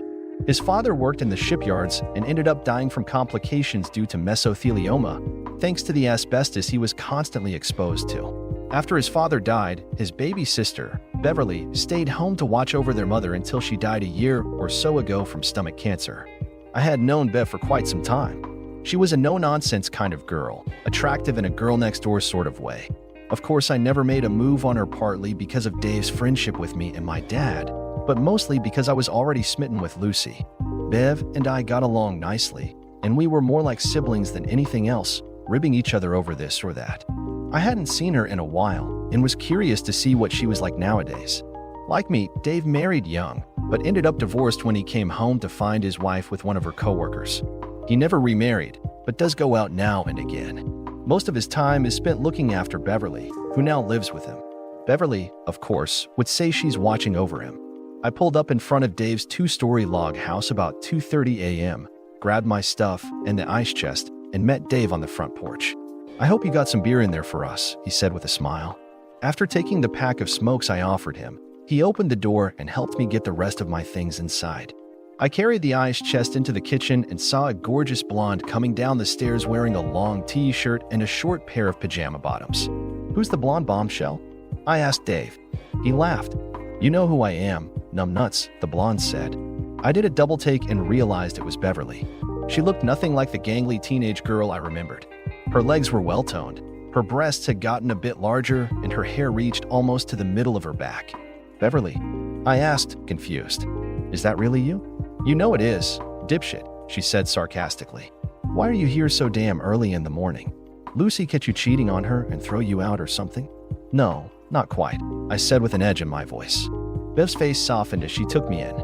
His father worked in the shipyards and ended up dying from complications due to mesothelioma, thanks to the asbestos he was constantly exposed to. After his father died, his baby sister, Beverly, stayed home to watch over their mother until she died a year or so ago from stomach cancer. I had known Bev for quite some time. She was a no-nonsense kind of girl, attractive in a girl-next-door sort of way. Of course, I never made a move on her, partly because of Dave's friendship with me and my dad, but mostly because I was already smitten with Lucy. Bev and I got along nicely, and we were more like siblings than anything else, ribbing each other over this or that. I hadn't seen her in a while and was curious to see what she was like nowadays. Like me, Dave married young, but ended up divorced when he came home to find his wife with one of her coworkers. He never remarried, but does go out now and again. Most of his time is spent looking after Beverly, who now lives with him. Beverly, of course, would say she's watching over him. I pulled up in front of Dave's two-story log house about 2:30 a.m., grabbed my stuff and the ice chest, and met Dave on the front porch. "I hope you got some beer in there for us," he said with a smile. After taking the pack of smokes I offered him, he opened the door and helped me get the rest of my things inside. I carried the ice chest into the kitchen and saw a gorgeous blonde coming down the stairs wearing a long t-shirt and a short pair of pajama bottoms. "Who's the blonde bombshell?" I asked Dave. He laughed. "You know who I am, numbnuts," the blonde said. I did a double take and realized it was Beverly. She looked nothing like the gangly teenage girl I remembered. Her legs were well-toned, her breasts had gotten a bit larger, and her hair reached almost to the middle of her back. "Beverly?" I asked, confused. "Is that really you?" "You know it is, dipshit," she said sarcastically. "Why are you here so damn early in the morning? Lucy catch you cheating on her and throw you out or something?" "No, not quite," I said with an edge in my voice. Bev's face softened as she took me in.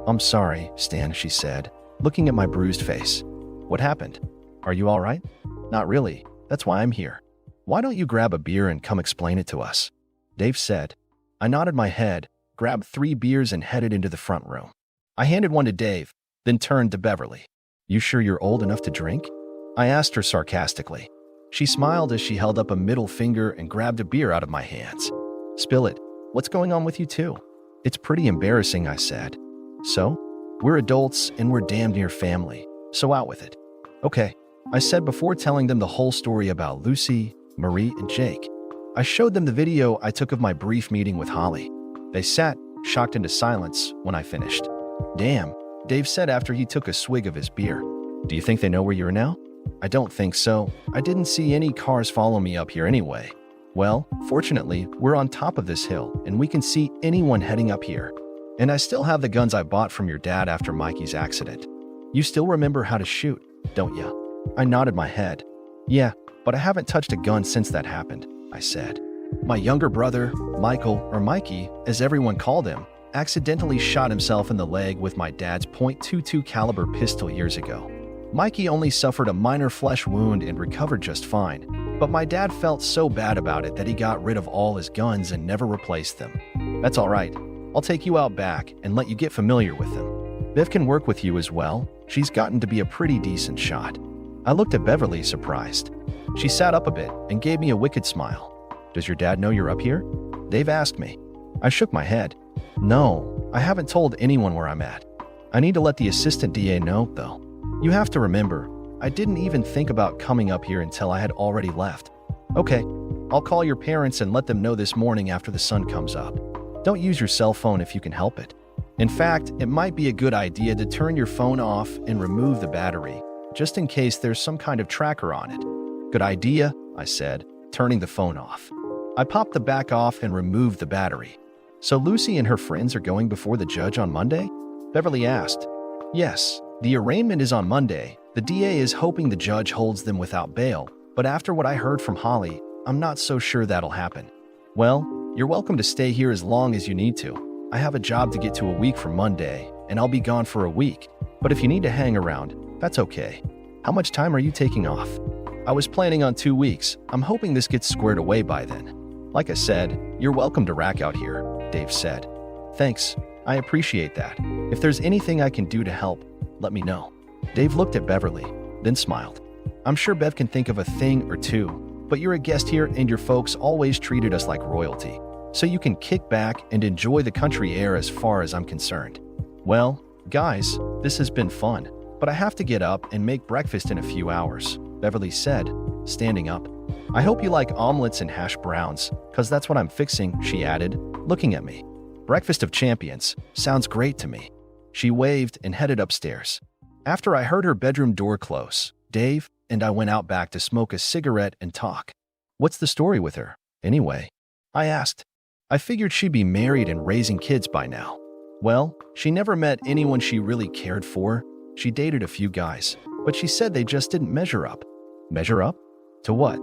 "I'm sorry, Stan," she said, looking at my bruised face. "What happened? Are you all right?" "Not really. That's why I'm here." "Why don't you grab a beer and come explain it to us?" Dave said. I nodded my head, grabbed 3 beers and headed into the front room. I handed one to Dave, then turned to Beverly. "You sure you're old enough to drink?" I asked her sarcastically. She smiled as she held up a middle finger and grabbed a beer out of my hands. "Spill it. What's going on with you two?" "It's pretty embarrassing," I said. "So? We're adults and we're damn near family, so out with it." "Okay," I said before telling them the whole story about Lucy, Marie, and Jake. I showed them the video I took of my brief meeting with Holly. They sat, shocked into silence, when I finished. "Damn," Dave said after he took a swig of his beer. "Do you think they know where you are now?" "I don't think so. I didn't see any cars follow me up here anyway." "Well, fortunately, we're on top of this hill, and we can see anyone heading up here. And I still have the guns I bought from your dad after Mikey's accident. You still remember how to shoot, don't you?" I nodded my head. "Yeah, but I haven't touched a gun since that happened," I said. "My younger brother, Michael, or Mikey, as everyone called him, accidentally shot himself in the leg with my dad's .22 caliber pistol years ago. Mikey only suffered a minor flesh wound and recovered just fine, but my dad felt so bad about it that he got rid of all his guns and never replaced them. That's all right. I'll take you out back and let you get familiar with them. Bev can work with you as well. She's gotten to be a pretty decent shot." I looked at Beverly, surprised. She sat up a bit and gave me a wicked smile. "Does your dad know you're up here?" Dave asked me. I shook my head. "No, I haven't told anyone where I'm at. I need to let the assistant DA know, though. You have to remember, I didn't even think about coming up here until I had already left." "Okay, I'll call your parents and let them know this morning after the sun comes up. Don't use your cell phone if you can help it. In fact, it might be a good idea to turn your phone off and remove the battery, just in case there's some kind of tracker on it." "Good idea," I said, turning the phone off. I popped the back off and removed the battery. "So Lucy and her friends are going before the judge on Monday?" Beverly asked. "Yes, the arraignment is on Monday. The DA is hoping the judge holds them without bail, but after what I heard from Holly, I'm not so sure that'll happen." "Well, you're welcome to stay here as long as you need to. I have a job to get to a week from Monday, and I'll be gone for a week. But if you need to hang around, that's okay. How much time are you taking off?" "I was planning on 2 weeks. I'm hoping this gets squared away by then." "Like I said, you're welcome to rack out here," Dave said. "Thanks. I appreciate that. If there's anything I can do to help, let me know." Dave looked at Beverly, then smiled. "I'm sure Bev can think of a thing or two, but you're a guest here and your folks always treated us like royalty, so you can kick back and enjoy the country air as far as I'm concerned." "Well, guys, this has been fun, but I have to get up and make breakfast in a few hours," Beverly said, standing up. "I hope you like omelets and hash browns, 'cause that's what I'm fixing," she added, looking at me. "Breakfast of champions. Sounds great to me." She waved and headed upstairs. After I heard her bedroom door close, Dave and I went out back to smoke a cigarette and talk. "What's the story with her, anyway?" I asked. I figured she'd be married and raising kids by now. "Well, she never met anyone she really cared for. She dated a few guys, but she said they just didn't measure up." "Measure up? To what?"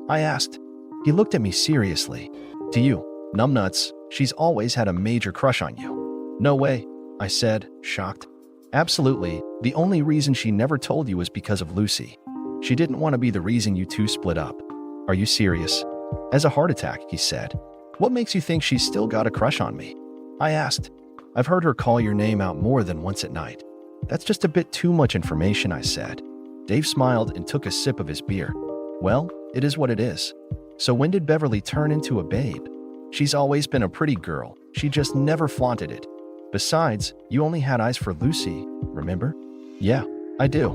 I asked. He looked at me seriously. "To you, numbnuts. She's always had a major crush on you." "No way," I said, shocked. "Absolutely. The only reason she never told you was because of Lucy. She didn't want to be the reason you two split up." "Are you serious?" "As a heart attack," he said. "What makes you think she's still got a crush on me?" I asked. I've heard her call your name out more than once at night. That's just a bit too much information, I said. Dave smiled and took a sip of his beer. Well, it is what it is. So when did Beverly turn into a babe? She's always been a pretty girl. She just never flaunted it. Besides, you only had eyes for Lucy, remember? Yeah, I do.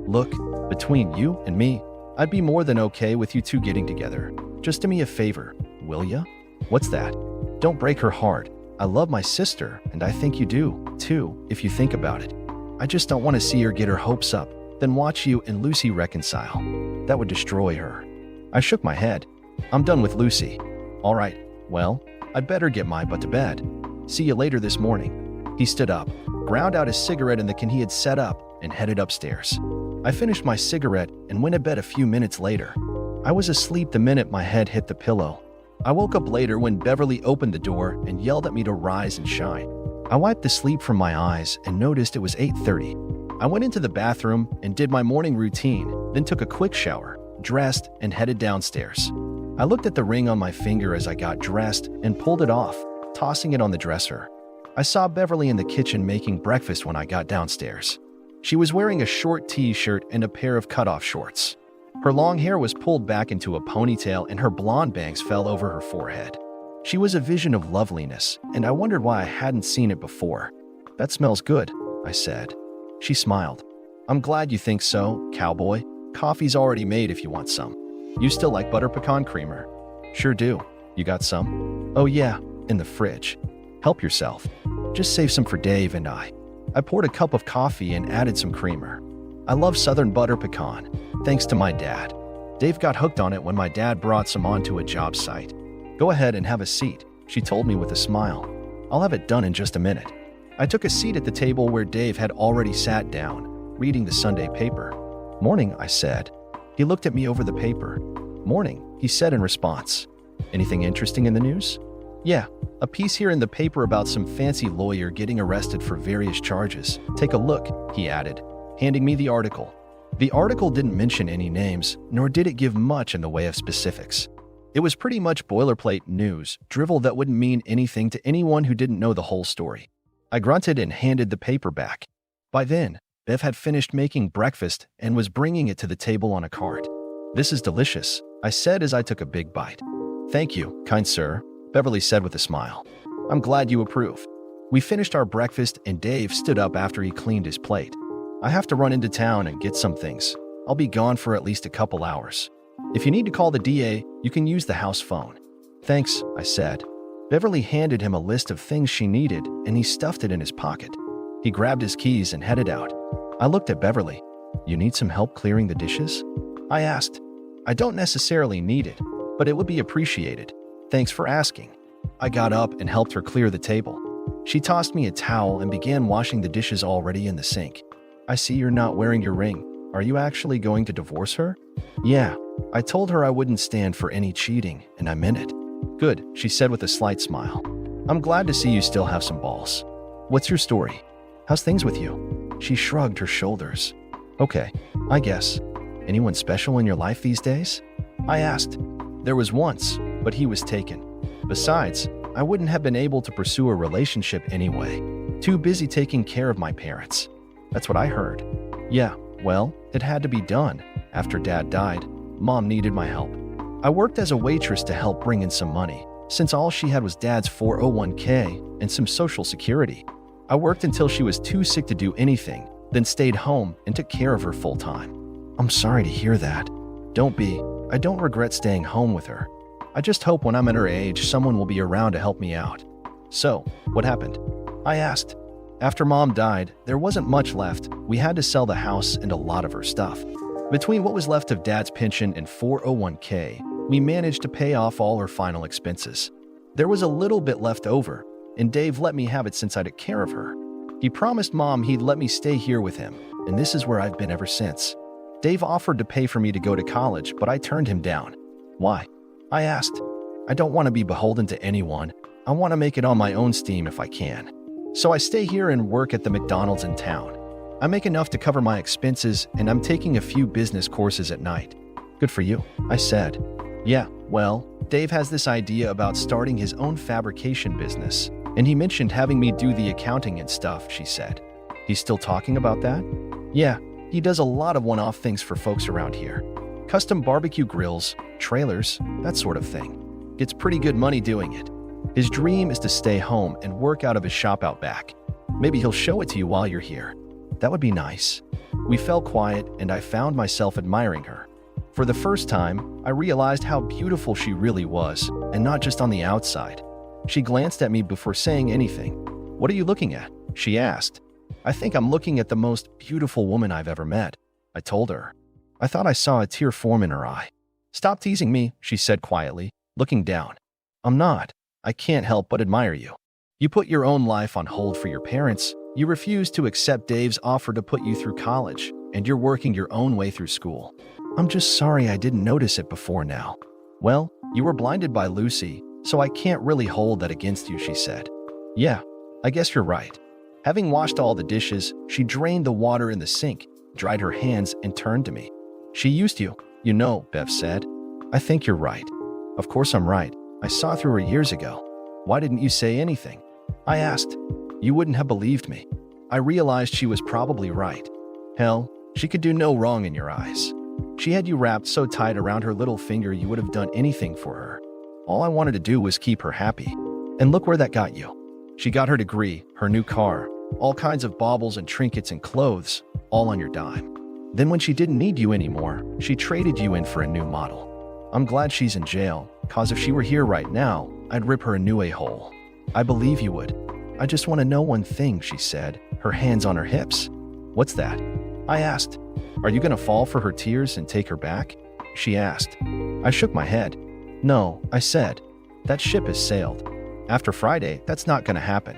Look, between you and me, I'd be more than okay with you two getting together. Just do me a favor, will ya? What's that? Don't break her heart. I love my sister, and I think you do, too, if you think about it. I just don't want to see her get her hopes up, then watch you and Lucy reconcile. That would destroy her. I shook my head. I'm done with Lucy. All right, well, I'd better get my butt to bed. See you later this morning. He stood up, ground out his cigarette in the can he had set up, and headed upstairs. I finished my cigarette and went to bed a few minutes later. I was asleep the minute my head hit the pillow. I woke up later when Beverly opened the door and yelled at me to rise and shine. I wiped the sleep from my eyes and noticed it was 8:30. I went into the bathroom and did my morning routine, then took a quick shower, dressed, and headed downstairs. I looked at the ring on my finger as I got dressed and pulled it off, tossing it on the dresser. I saw Beverly in the kitchen making breakfast when I got downstairs. She was wearing a short t-shirt and a pair of cutoff shorts. Her long hair was pulled back into a ponytail and her blonde bangs fell over her forehead. She was a vision of loveliness, and I wondered why I hadn't seen it before. That smells good, I said. She smiled. I'm glad you think so, cowboy. Coffee's already made if you want some. You still like butter pecan creamer? Sure do. You got some? Oh yeah, in the fridge. Help yourself. Just save some for Dave and I. I poured a cup of coffee and added some creamer. I love Southern butter pecan, thanks to my dad. Dave got hooked on it when my dad brought some onto a job site. Go ahead and have a seat, she told me with a smile. I'll have it done in just a minute. I took a seat at the table where Dave had already sat down, reading the Sunday paper. Morning, I said. He looked at me over the paper. Morning, he said in response. Anything interesting in the news? Yeah, a piece here in the paper about some fancy lawyer getting arrested for various charges. Take a look, he added, handing me the article. The article didn't mention any names, nor did it give much in the way of specifics. It was pretty much boilerplate news, drivel that wouldn't mean anything to anyone who didn't know the whole story. I grunted and handed the paper back. By then, Bev had finished making breakfast and was bringing it to the table on a cart. This is delicious, I said as I took a big bite. Thank you, kind sir, Beverly said with a smile. I'm glad you approve. We finished our breakfast and Dave stood up after he cleaned his plate. I have to run into town and get some things. I'll be gone for at least a couple hours. If you need to call the DA, you can use the house phone. Thanks, I said. Beverly handed him a list of things she needed and he stuffed it in his pocket. He grabbed his keys and headed out. I looked at Beverly. You need some help clearing the dishes? I asked. I don't necessarily need it, but it would be appreciated. Thanks for asking. I got up and helped her clear the table. She tossed me a towel and began washing the dishes already in the sink. I see you're not wearing your ring. Are you actually going to divorce her? Yeah, I told her I wouldn't stand for any cheating, and I meant it. Good, she said with a slight smile. I'm glad to see you still have some balls. What's your story? How's things with you? She shrugged her shoulders. Okay, I guess. Anyone special in your life these days? I asked. There was once, but he was taken. Besides, I wouldn't have been able to pursue a relationship anyway. Too busy taking care of my parents. That's what I heard. Yeah, well, it had to be done. After Dad died, Mom needed my help. I worked as a waitress to help bring in some money, since all she had was Dad's 401k and some Social Security. I worked until she was too sick to do anything, then stayed home and took care of her full time. I'm sorry to hear that. Don't be. I don't regret staying home with her. I just hope when I'm at her age, someone will be around to help me out. So, what happened? I asked. After Mom died, there wasn't much left. We had to sell the house and a lot of her stuff. Between what was left of Dad's pension and 401k, we managed to pay off all her final expenses. There was a little bit left over, and Dave let me have it since I took care of her. He promised Mom he'd let me stay here with him, and this is where I've been ever since. Dave offered to pay for me to go to college, but I turned him down. Why? I asked. I don't want to be beholden to anyone. I want to make it on my own steam if I can. So I stay here and work at the McDonald's in town. I make enough to cover my expenses, and I'm taking a few business courses at night. Good for you, I said. Yeah, well, Dave has this idea about starting his own fabrication business. And he mentioned having me do the accounting and stuff, she said. He's still talking about that? Yeah, he does a lot of one-off things for folks around here. Custom barbecue grills, trailers, that sort of thing. Gets pretty good money doing it. His dream is to stay home and work out of his shop out back. Maybe he'll show it to you while you're here. That would be nice. We fell quiet and I found myself admiring her. For the first time, I realized how beautiful she really was, and not just on the outside. She glanced at me before saying anything. "What are you looking at?" she asked. "I think I'm looking at the most beautiful woman I've ever met," I told her. I thought I saw a tear form in her eye. "Stop teasing me," she said quietly, looking down. "I'm not. I can't help but admire you. You put your own life on hold for your parents. You refused to accept Dave's offer to put you through college, and you're working your own way through school. I'm just sorry I didn't notice it before now." "Well, you were blinded by Lucy, so I can't really hold that against you," she said. "Yeah, I guess you're right." Having washed all the dishes, she drained the water in the sink, dried her hands, and turned to me. "She used you, you know," Bev said. "I think you're right." "Of course I'm right. I saw through her years ago. Why didn't you say anything?" I asked. "You wouldn't have believed me." I realized she was probably right. Hell, she could do no wrong in your eyes. She had you wrapped so tight around her little finger you would have done anything for her. All I wanted to do was keep her happy. And look where that got you. She got her degree, her new car, all kinds of baubles and trinkets and clothes, all on your dime. Then when she didn't need you anymore, she traded you in for a new model. I'm glad she's in jail, cause if she were here right now, I'd rip her a new a-hole. I believe you would. I just want to know one thing, she said, her hands on her hips. What's that? I asked. Are you going to fall for her tears and take her back? She asked. I shook my head. No, I said. That ship has sailed. After Friday, that's not going to happen.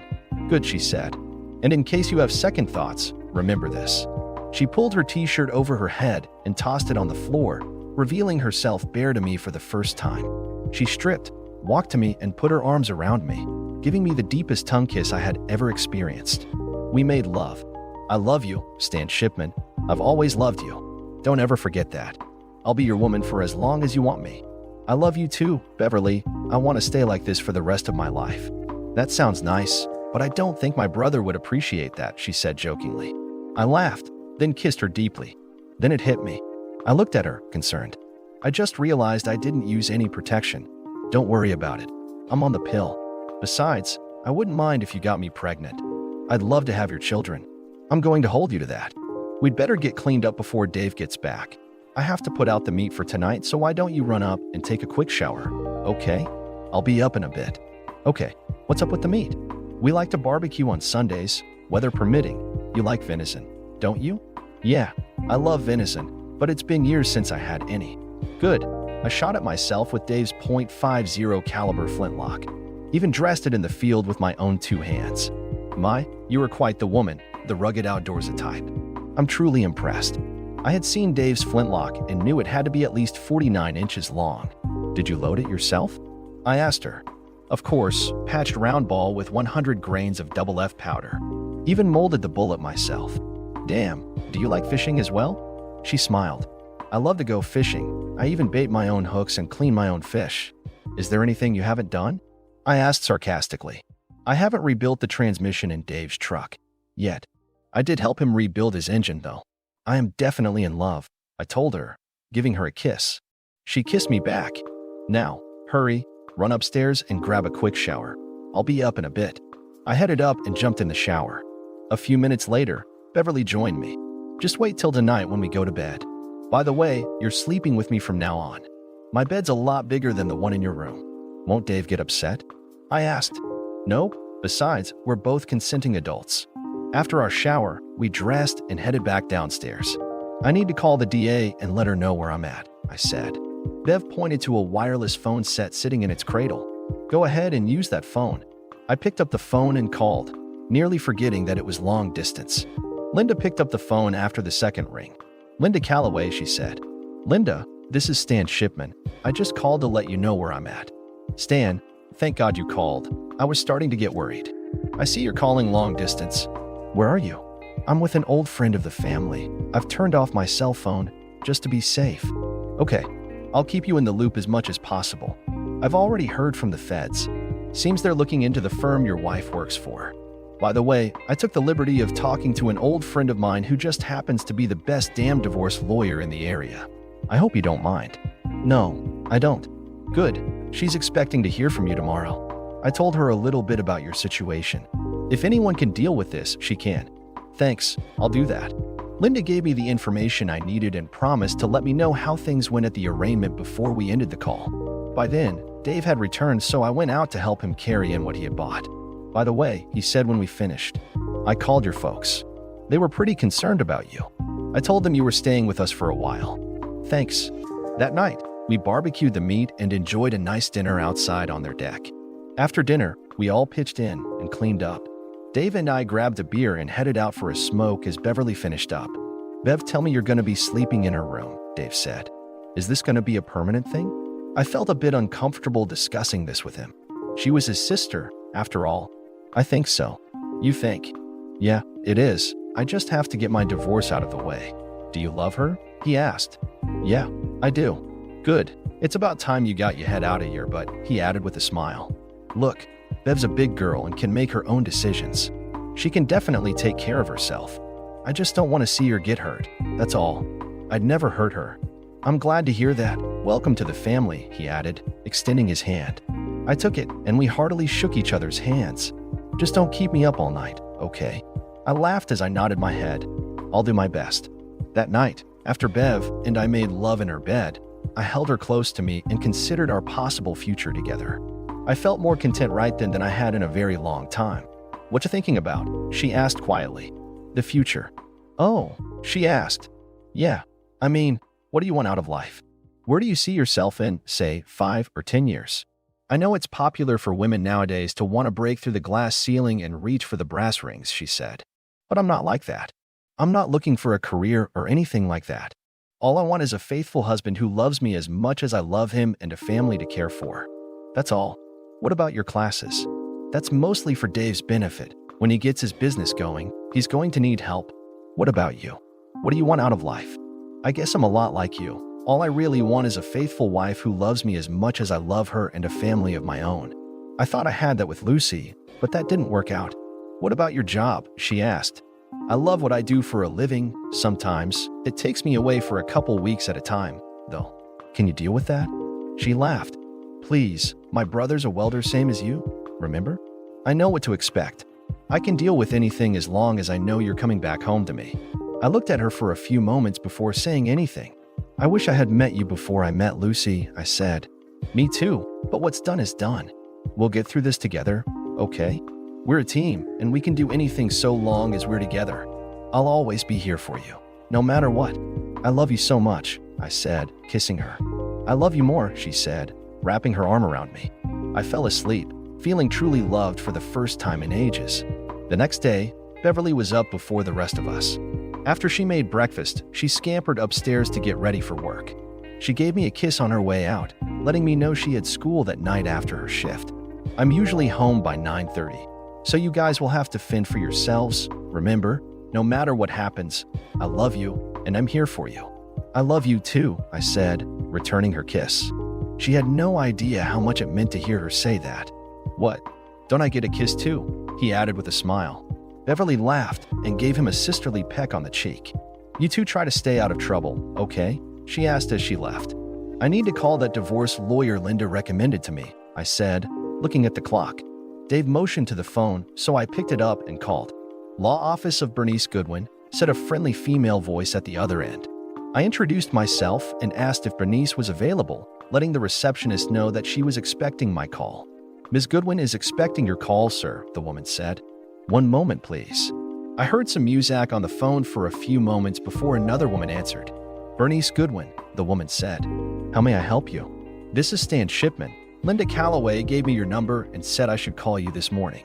Good, she said. And in case you have second thoughts, remember this. She pulled her t-shirt over her head and tossed it on the floor, revealing herself bare to me for the first time. She stripped, walked to me, and put her arms around me, giving me the deepest tongue kiss I had ever experienced. We made love. I love you, Stan Shipman. I've always loved you. Don't ever forget that. I'll be your woman for as long as you want me. I love you too, Beverly. I want to stay like this for the rest of my life. That sounds nice, but I don't think my brother would appreciate that, she said jokingly. I laughed, then kissed her deeply. Then it hit me. I looked at her, concerned. I just realized I didn't use any protection. Don't worry about it. I'm on the pill. Besides, I wouldn't mind if you got me pregnant. I'd love to have your children. I'm going to hold you to that. We'd better get cleaned up before Dave gets back. I have to put out the meat for tonight, so why don't you run up and take a quick shower, okay? I'll be up in a bit. Okay, what's up with the meat? We like to barbecue on Sundays, weather permitting. You like venison, don't you? Yeah, I love venison, but it's been years since I had any. Good. I shot at myself with Dave's .50 caliber flintlock. Even dressed it in the field with my own 2 hands. My, you are quite the woman, the rugged outdoorsy type. I'm truly impressed. I had seen Dave's flintlock and knew it had to be at least 49 inches long. Did you load it yourself? I asked her. Of course, patched round ball with 100 grains of double F powder. Even molded the bullet myself. Damn, do you like fishing as well? She smiled. I love to go fishing. I even bait my own hooks and clean my own fish. Is there anything you haven't done? I asked sarcastically. I haven't rebuilt the transmission in Dave's truck. Yet. I did help him rebuild his engine, though. I am definitely in love, I told her, giving her a kiss. She kissed me back. Now, hurry, run upstairs and grab a quick shower. I'll be up in a bit. I headed up and jumped in the shower. A few minutes later, Beverly joined me. Just wait till tonight when we go to bed. By the way, you're sleeping with me from now on. My bed's a lot bigger than the one in your room. Won't Dave get upset? I asked. No, besides, we're both consenting adults. After our shower, we dressed and headed back downstairs. I need to call the DA and let her know where I'm at, I said. Bev pointed to a wireless phone set sitting in its cradle. Go ahead and use that phone. I picked up the phone and called, nearly forgetting that it was long distance. Linda picked up the phone after the second ring. Linda Calloway, she said. Linda, this is Stan Shipman. I just called to let you know where I'm at. Stan, thank God you called. I was starting to get worried. I see you're calling long distance. Where are you? I'm with an old friend of the family. I've turned off my cell phone just to be safe. Okay, I'll keep you in the loop as much as possible. I've already heard from the feds. Seems they're looking into the firm your wife works for. By the way, I took the liberty of talking to an old friend of mine who just happens to be the best damn divorce lawyer in the area. I hope you don't mind." "No, I don't." "Good. She's expecting to hear from you tomorrow. I told her a little bit about your situation. If anyone can deal with this, she can." "Thanks, I'll do that." Linda gave me the information I needed and promised to let me know how things went at the arraignment before we ended the call. By then, Dave had returned, so I went out to help him carry in what he had bought. "By the way," he said when we finished, "I called your folks. They were pretty concerned about you. I told them you were staying with us for a while." "Thanks." That night, we barbecued the meat and enjoyed a nice dinner outside on their deck. After dinner, we all pitched in and cleaned up. Dave and I grabbed a beer and headed out for a smoke as Beverly finished up. "Bev, tell me you're going to be sleeping in her room," Dave said. "Is this going to be a permanent thing?" I felt a bit uncomfortable discussing this with him. She was his sister, after all. "I think so." "You think?" "Yeah, it is. I just have to get my divorce out of the way." "Do you love her?" he asked. "Yeah, I do." "Good. It's about time you got your head out of here," but he added with a smile. "Look, Bev's a big girl and can make her own decisions. She can definitely take care of herself. I just don't want to see her get hurt. That's all. I'd never hurt her." "I'm glad to hear that. Welcome to the family," he added, extending his hand. I took it, and we heartily shook each other's hands. "Just don't keep me up all night, okay?" I laughed as I nodded my head. "I'll do my best." That night, after Bev and I made love in her bed, I held her close to me and considered our possible future together. I felt more content right then than I had in a very long time. "What you thinking about?" she asked quietly. "The future." "Oh," she asked. "Yeah, I mean, what do you want out of life? Where do you see yourself in, say, 5 or 10 years? I know it's popular for women nowadays to want to break through the glass ceiling and reach for the brass rings," she said. "But I'm not like that. I'm not looking for a career or anything like that. All I want is a faithful husband who loves me as much as I love him and a family to care for. That's all." "What about your classes?" "That's mostly for Dave's benefit. When he gets his business going, he's going to need help." "What about you? What do you want out of life?" "I guess I'm a lot like you. All I really want is a faithful wife who loves me as much as I love her and a family of my own. I thought I had that with Lucy, but that didn't work out." "What about your job?" she asked. "I love what I do for a living. Sometimes it takes me away for a couple weeks at a time, though. Can you deal with that?" She laughed. "Please, my brother's a welder same as you, remember? I know what to expect. I can deal with anything as long as I know you're coming back home to me." I looked at her for a few moments before saying anything. "I wish I had met you before I met Lucy," I said. "Me too, but what's done is done. We'll get through this together, okay? We're a team, and we can do anything so long as we're together. I'll always be here for you, no matter what." "I love you so much," I said, kissing her. "I love you more," she said, wrapping her arm around me. I fell asleep, feeling truly loved for the first time in ages. The next day, Beverly was up before the rest of us. After she made breakfast, she scampered upstairs to get ready for work. She gave me a kiss on her way out, letting me know she had school that night after her shift. "I'm usually home by 9:30, so you guys will have to fend for yourselves. Remember, no matter what happens, I love you, and I'm here for you." "I love you too," I said, returning her kiss. She had no idea how much it meant to hear her say that. "What? Don't I get a kiss too?" he added with a smile. Beverly laughed and gave him a sisterly peck on the cheek. "You two try to stay out of trouble, okay?" she asked as she left. "I need to call that divorce lawyer Linda recommended to me," I said, looking at the clock. Dave motioned to the phone, so I picked it up and called. "Law Office of Bernice Goodwin," said a friendly female voice at the other end. I introduced myself and asked if Bernice was available, letting the receptionist know that she was expecting my call. "Ms. Goodwin is expecting your call, sir," the woman said. "One moment, please." I heard some music on the phone for a few moments before another woman answered. "Bernice Goodwin," the woman said. "How may I help you?" "This is Stan Shipman. Linda Calloway gave me your number and said I should call you this morning."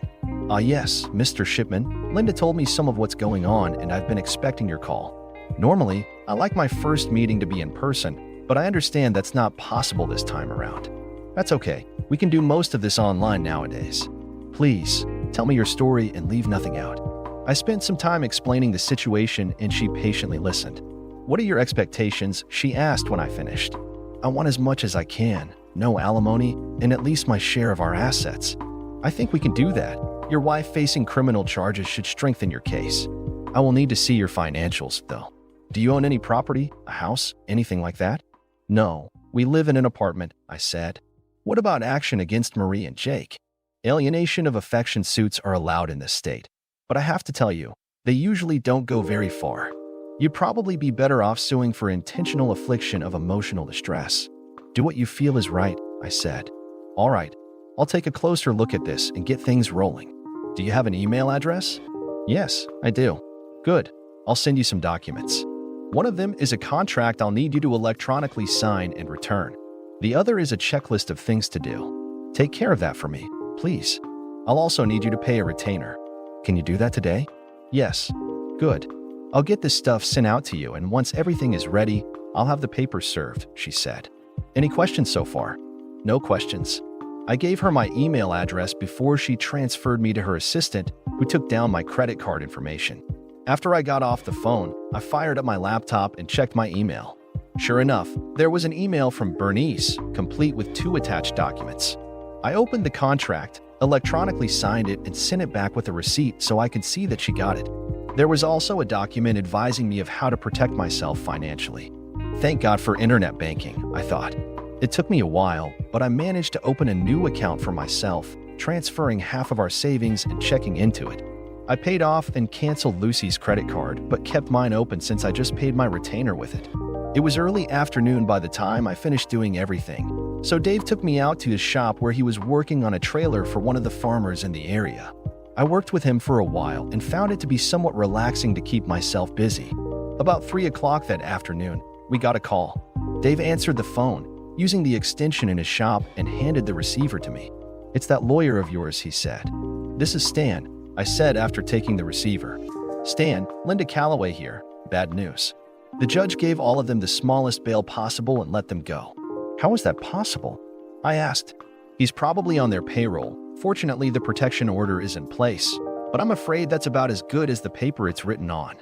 "Ah, yes, Mr. Shipman. Linda told me some of what's going on, and I've been expecting your call. Normally, I like my first meeting to be in person, but I understand that's not possible this time around." "That's okay. We can do most of this online nowadays. Please, tell me your story and leave nothing out." I spent some time explaining the situation, and she patiently listened. "What are your expectations?" she asked when I finished. "I want as much as I can, no alimony, and at least my share of our assets." I think we can do that. Your wife facing criminal charges should strengthen your case. I will need to see your financials, though. Do you own any property, a house, anything like that? No, we live in an apartment, I said. What about action against Marie and Jake? Alienation of affection suits are allowed in this state, but I have to tell you, they usually don't go very far. You'd probably be better off suing for intentional affliction of emotional distress. Do what you feel is right, I said. All right, I'll take a closer look at this and get things rolling. Do you have an email address? Yes, I do. Good. I'll send you some documents. One of them is a contract I'll need you to electronically sign and return. The other is a checklist of things to do. Take care of that for me, please. I'll also need you to pay a retainer. Can you do that today? Yes. Good. I'll get this stuff sent out to you, and once everything is ready, I'll have the papers served, she said. Any questions so far? No questions. I gave her my email address before she transferred me to her assistant, who took down my credit card information. After I got off the phone, I fired up my laptop and checked my email. Sure enough, there was an email from Bernice, complete with 2 attached documents. I opened the contract, electronically signed it, and sent it back with a receipt so I could see that she got it. There was also a document advising me of how to protect myself financially. Thank God for internet banking, I thought. It took me a while, but I managed to open a new account for myself, transferring half of our savings and checking into it. I paid off and canceled Lucy's credit card, but kept mine open since I just paid my retainer with it. It was early afternoon by the time I finished doing everything, so Dave took me out to his shop where he was working on a trailer for one of the farmers in the area. I worked with him for a while and found it to be somewhat relaxing to keep myself busy. About 3 o'clock that afternoon, we got a call. Dave answered the phone, using the extension in his shop, and handed the receiver to me. "It's that lawyer of yours," he said. "This is Stan," I said after taking the receiver. "Stan, Linda Calloway here. Bad news. The judge gave all of them the smallest bail possible and let them go." "How is that possible?" I asked. "He's probably on their payroll. Fortunately, the protection order is in place, but I'm afraid that's about as good as the paper it's written on.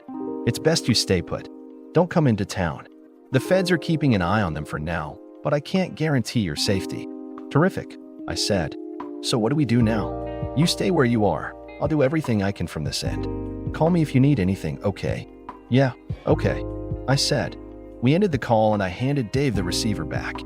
It's best you stay put. Don't come into town. The feds are keeping an eye on them for now, but I can't guarantee your safety." "Terrific," I said. "So what do we do now?" "You stay where you are. I'll do everything I can from this end. Call me if you need anything, okay?" "Yeah, okay," I said. We ended the call and I handed Dave the receiver back.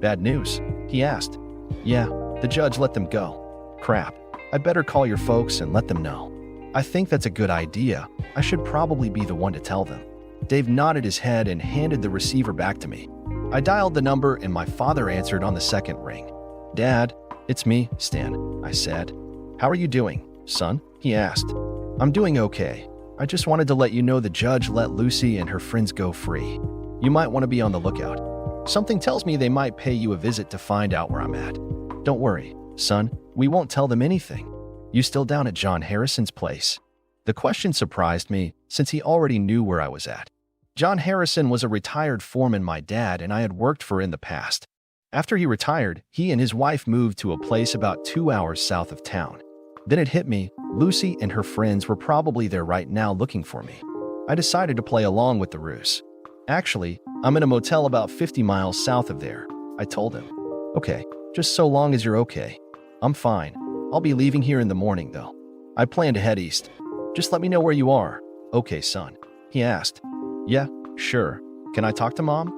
"Bad news?" he asked. "Yeah, the judge let them go." "Crap. I better call your folks and let them know." "I think that's a good idea. I should probably be the one to tell them." Dave nodded his head and handed the receiver back to me. I dialed the number and my father answered on the second ring. "Dad, it's me, Stan," I said. "How are you doing, son?" he asked. "I'm doing okay. I just wanted to let you know the judge let Lucy and her friends go free. You might want to be on the lookout. Something tells me they might pay you a visit to find out where I'm at. Don't worry, son, we won't tell them anything. You still down at John Harrison's place?" The question surprised me, since he already knew where I was at. John Harrison was a retired foreman my dad and I had worked for in the past. After he retired, he and his wife moved to a place about 2 hours south of town. Then it hit me, Lucy and her friends were probably there right now looking for me. I decided to play along with the ruse. "Actually, I'm in a motel about 50 miles south of there," I told him. "Okay, just so long as you're okay." "I'm fine. I'll be leaving here in the morning, though. I plan to head east. Just let me know where you are." "Okay, son," he asked. "Yeah, sure. Can I talk to Mom?"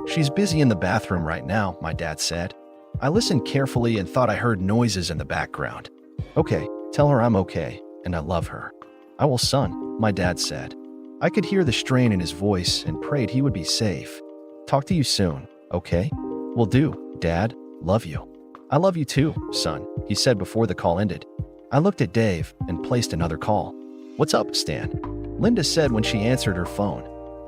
She's busy in the bathroom right now," my dad said. I listened carefully and thought I heard noises in the background. "Okay, tell her I'm okay, and I love her." "I will, son," my dad said. I could hear the strain in his voice and prayed he would be safe. "Talk to you soon, okay?" "Will do, Dad. Love you." "I love you too, son," he said before the call ended. I looked at Dave and placed another call. "What's up, Stan?" Linda said when she answered her phone.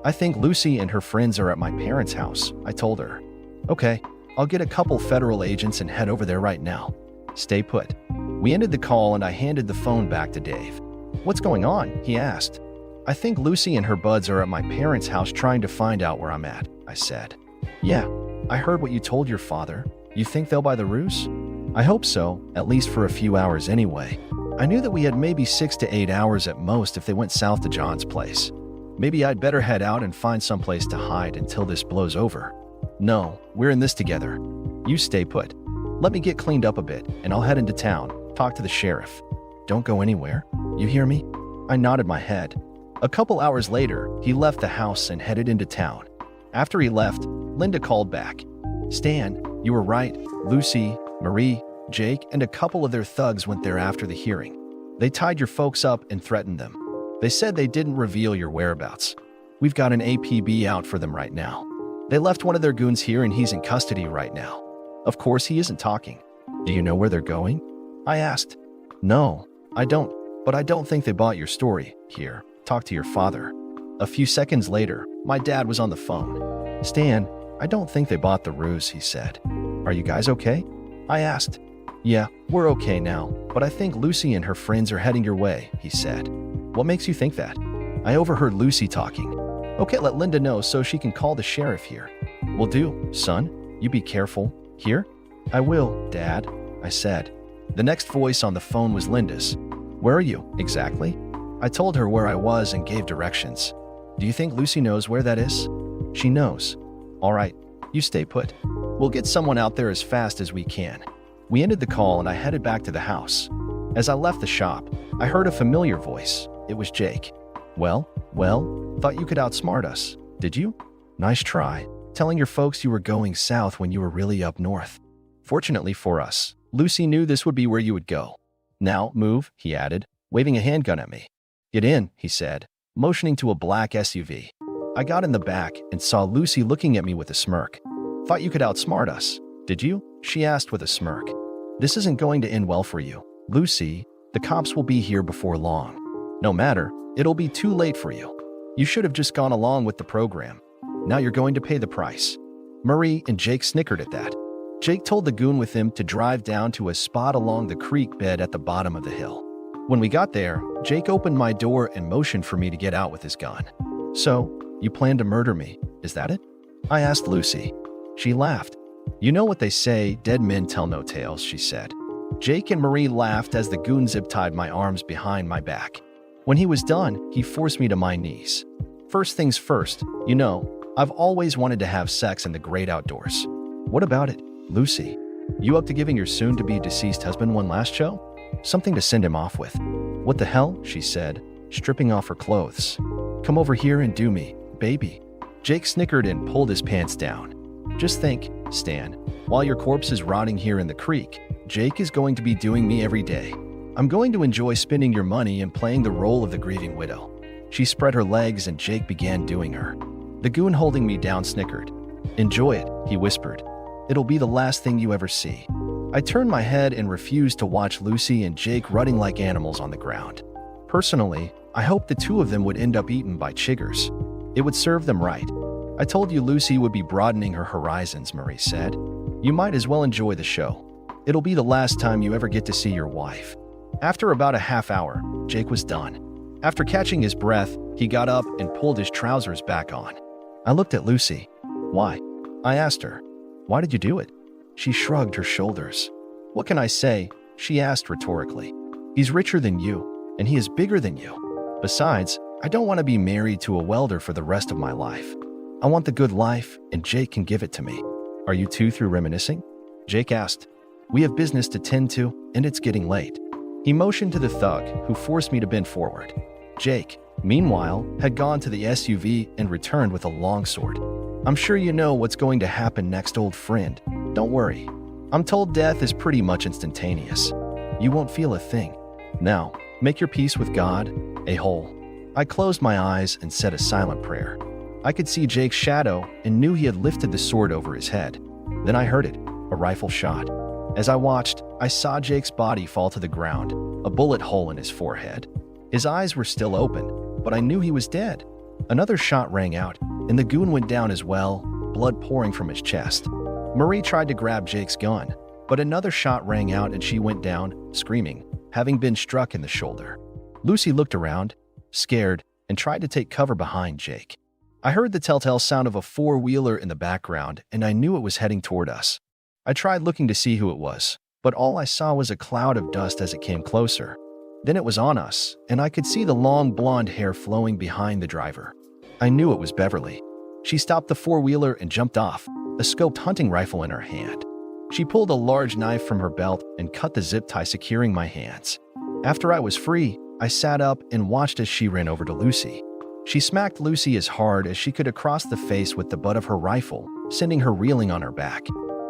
"I think Lucy and her friends are at my parents' house," I told her. "Okay, I'll get a couple federal agents and head over there right now. Stay put." We ended the call and I handed the phone back to Dave. "What's going on?" he asked. "I think Lucy and her buds are at my parents' house trying to find out where I'm at," I said. "Yeah, I heard what you told your father. You think they'll buy the ruse?" "I hope so, at least for a few hours anyway. I knew that we had maybe 6 to 8 hours at most if they went south to John's place. Maybe I'd better head out and find someplace to hide until this blows over." "No, we're in this together. You stay put. Let me get cleaned up a bit and I'll head into town. Talk to the sheriff. Don't go anywhere. You hear me? I nodded my head. A couple hours later, he left the house and headed into town. After he left, Linda called back. Stan, you were right. Lucy, Marie, Jake, and a couple of their thugs went there after the hearing. They tied your folks up and threatened them. They said they didn't reveal your whereabouts. We've got an APB out for them right now. They left one of their goons here and he's in custody right now. Of course, he isn't talking. Do you know where they're going? I asked. No, I don't, but I don't think they bought your story. Here, talk to your father. A few seconds later, my dad was on the phone. Stan, I don't think they bought the ruse, he said. Are you guys okay? I asked. Yeah, we're okay now, but I think Lucy and her friends are heading your way, he said. What makes you think that? I overheard Lucy talking. Okay, let Linda know so she can call the sheriff here. Will do, son. You be careful. Here? I will, Dad, I said. The next voice on the phone was Linda's. Where are you, exactly? I told her where I was and gave directions. Do you think Lucy knows where that is? She knows. All right, you stay put. We'll get someone out there as fast as we can. We ended the call and I headed back to the house. As I left the shop, I heard a familiar voice. It was Jake. Well, thought you could outsmart us, did you? Nice try, telling your folks you were going south when you were really up north. Fortunately for us, Lucy knew this would be where you would go. Now, move, he added, waving a handgun at me. Get in, he said, motioning to a black SUV. I got in the back and saw Lucy looking at me with a smirk. Thought you could outsmart us, did you? She asked with a smirk. This isn't going to end well for you, Lucy. The cops will be here before long. No matter, it'll be too late for you. You should have just gone along with the program. Now you're going to pay the price. Marie and Jake snickered at that. Jake told the goon with him to drive down to a spot along the creek bed at the bottom of the hill. When we got there, Jake opened my door and motioned for me to get out with his gun. So, you plan to murder me, is that it? I asked Lucy. She laughed. You know what they say, dead men tell no tales, she said. Jake and Marie laughed as the goon zip-tied my arms behind my back. When he was done, he forced me to my knees. First things first, you know, I've always wanted to have sex in the great outdoors. What about it, Lucy? You up to giving your soon-to-be deceased husband one last show? Something to send him off with. What the hell, she said, stripping off her clothes. Come over here and do me, baby. Jake snickered and pulled his pants down. Just think, Stan, while your corpse is rotting here in the creek, Jake is going to be doing me every day. I'm going to enjoy spending your money and playing the role of the grieving widow. She spread her legs and Jake began doing her. The goon holding me down snickered. Enjoy it, he whispered. It'll be the last thing you ever see. I turned my head and refused to watch Lucy and Jake rutting like animals on the ground. Personally, I hoped the two of them would end up eaten by chiggers. It would serve them right. I told you Lucy would be broadening her horizons, Marie said. You might as well enjoy the show. It'll be the last time you ever get to see your wife. After about a half hour, Jake was done. After catching his breath, he got up and pulled his trousers back on. I looked at Lucy. Why? I asked her. Why did you do it? She shrugged her shoulders. What can I say? She asked rhetorically. He's richer than you, and he is bigger than you. Besides, I don't want to be married to a welder for the rest of my life. I want the good life, and Jake can give it to me. Are you two through reminiscing? Jake asked. We have business to tend to, and it's getting late. He motioned to the thug, who forced me to bend forward. Jake, meanwhile, had gone to the SUV and returned with a longsword. I'm sure you know what's going to happen next, old friend. Don't worry. I'm told death is pretty much instantaneous. You won't feel a thing. Now, make your peace with God, a-hole. I closed my eyes and said a silent prayer. I could see Jake's shadow and knew he had lifted the sword over his head. Then I heard it, a rifle shot. As I watched, I saw Jake's body fall to the ground, a bullet hole in his forehead. His eyes were still open, but I knew he was dead. Another shot rang out, and the goon went down as well, blood pouring from his chest. Marie tried to grab Jake's gun, but another shot rang out and she went down, screaming, having been struck in the shoulder. Lucy looked around, scared, and tried to take cover behind Jake. I heard the telltale sound of a four-wheeler in the background, and I knew it was heading toward us. I tried looking to see who it was, but all I saw was a cloud of dust as it came closer. Then it was on us, and I could see the long blonde hair flowing behind the driver. I knew it was Beverly. She stopped the four-wheeler and jumped off, a scoped hunting rifle in her hand. She pulled a large knife from her belt and cut the zip tie securing my hands. After I was free, I sat up and watched as she ran over to Lucy. She smacked Lucy as hard as she could across the face with the butt of her rifle, sending her reeling on her back.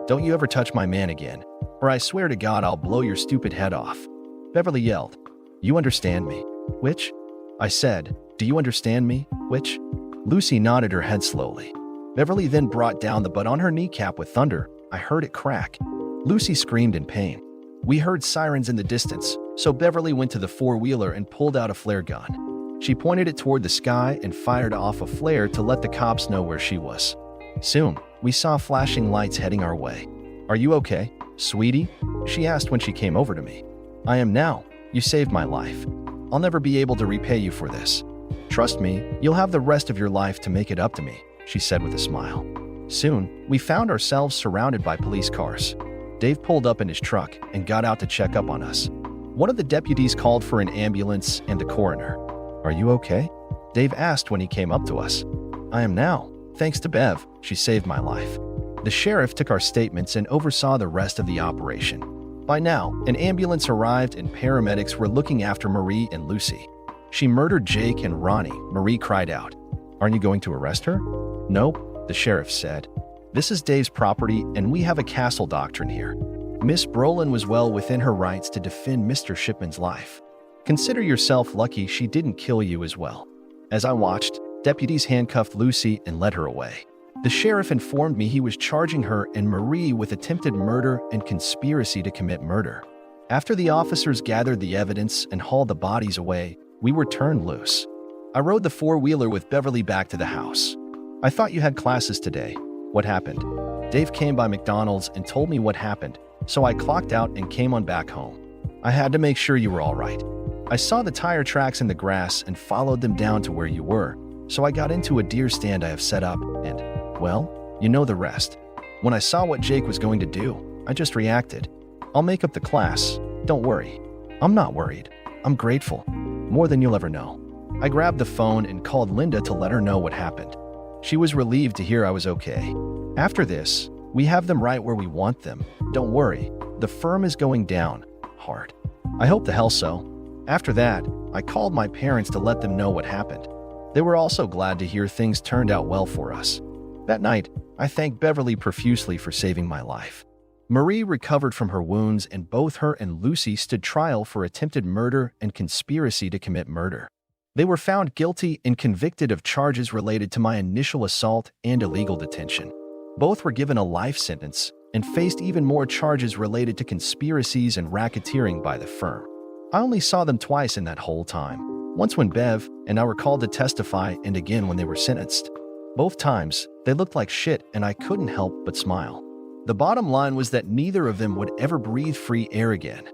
"Don't you ever touch my man again, or I swear to God I'll blow your stupid head off," Beverly yelled. "You understand me, witch?" I said. "Do you understand me, witch?" Lucy nodded her head slowly. Beverly then brought down the butt on her kneecap with thunder. I heard it crack. Lucy screamed in pain. We heard sirens in the distance, so Beverly went to the four-wheeler and pulled out a flare gun. She pointed it toward the sky and fired off a flare to let the cops know where she was. Soon, we saw flashing lights heading our way. "Are you okay, sweetie?" she asked when she came over to me. "I am now. You saved my life. I'll never be able to repay you for this. Trust me, you'll have the rest of your life to make it up to me," she said with a smile. Soon, we found ourselves surrounded by police cars. Dave pulled up in his truck and got out to check up on us. One of the deputies called for an ambulance and the coroner. "Are you okay?" Dave asked when he came up to us. "I am now. Thanks to Bev, she saved my life." The sheriff took our statements and oversaw the rest of the operation. By now, an ambulance arrived and paramedics were looking after Marie and Lucy. "She murdered Jake and Ronnie," Marie cried out. "Aren't you going to arrest her?" "Nope," the sheriff said. "This is Dave's property and we have a castle doctrine here. Miss Brolin was well within her rights to defend Mr. Shipman's life. Consider yourself lucky she didn't kill you as well." As I watched, deputies handcuffed Lucy and led her away. The sheriff informed me he was charging her and Marie with attempted murder and conspiracy to commit murder. After the officers gathered the evidence and hauled the bodies away, we were turned loose. I rode the four-wheeler with Beverly back to the house. "I thought you had classes today. What happened?" Dave came by McDonald's and told me what happened, so I clocked out and came on back home. "I had to make sure you were all right. I saw the tire tracks in the grass and followed them down to where you were, so I got into a deer stand I have set up and, well, you know the rest. When I saw what Jake was going to do, I just reacted. I'll make up the class. Don't worry." "I'm not worried. I'm grateful. More than you'll ever know." I grabbed the phone and called Linda to let her know what happened. She was relieved to hear I was okay. "After this, we have them right where we want them. Don't worry. The firm is going down hard." "I hope the hell so." After that, I called my parents to let them know what happened. They were also glad to hear things turned out well for us. That night, I thanked Beverly profusely for saving my life. Marie recovered from her wounds and both her and Lucy stood trial for attempted murder and conspiracy to commit murder. They were found guilty and convicted of charges related to my initial assault and illegal detention. Both were given a life sentence and faced even more charges related to conspiracies and racketeering by the firm. I only saw them twice in that whole time, once when Bev and I were called to testify and again when they were sentenced. Both times, they looked like shit and I couldn't help but smile. The bottom line was that neither of them would ever breathe free air again,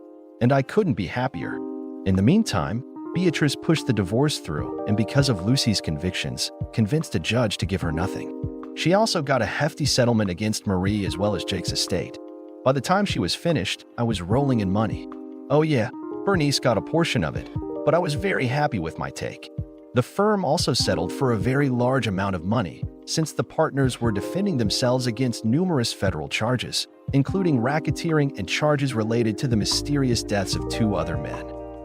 and I couldn't be happier. In the meantime, Beatrice pushed the divorce through and because of Lucy's convictions, convinced a judge to give her nothing. She also got a hefty settlement against Marie as well as Jake's estate. By the time she was finished, I was rolling in money. Oh yeah, Bernice got a portion of it, but I was very happy with my take. The firm also settled for a very large amount of money, since the partners were defending themselves against numerous federal charges, including racketeering and charges related to the mysterious deaths of 2 other men.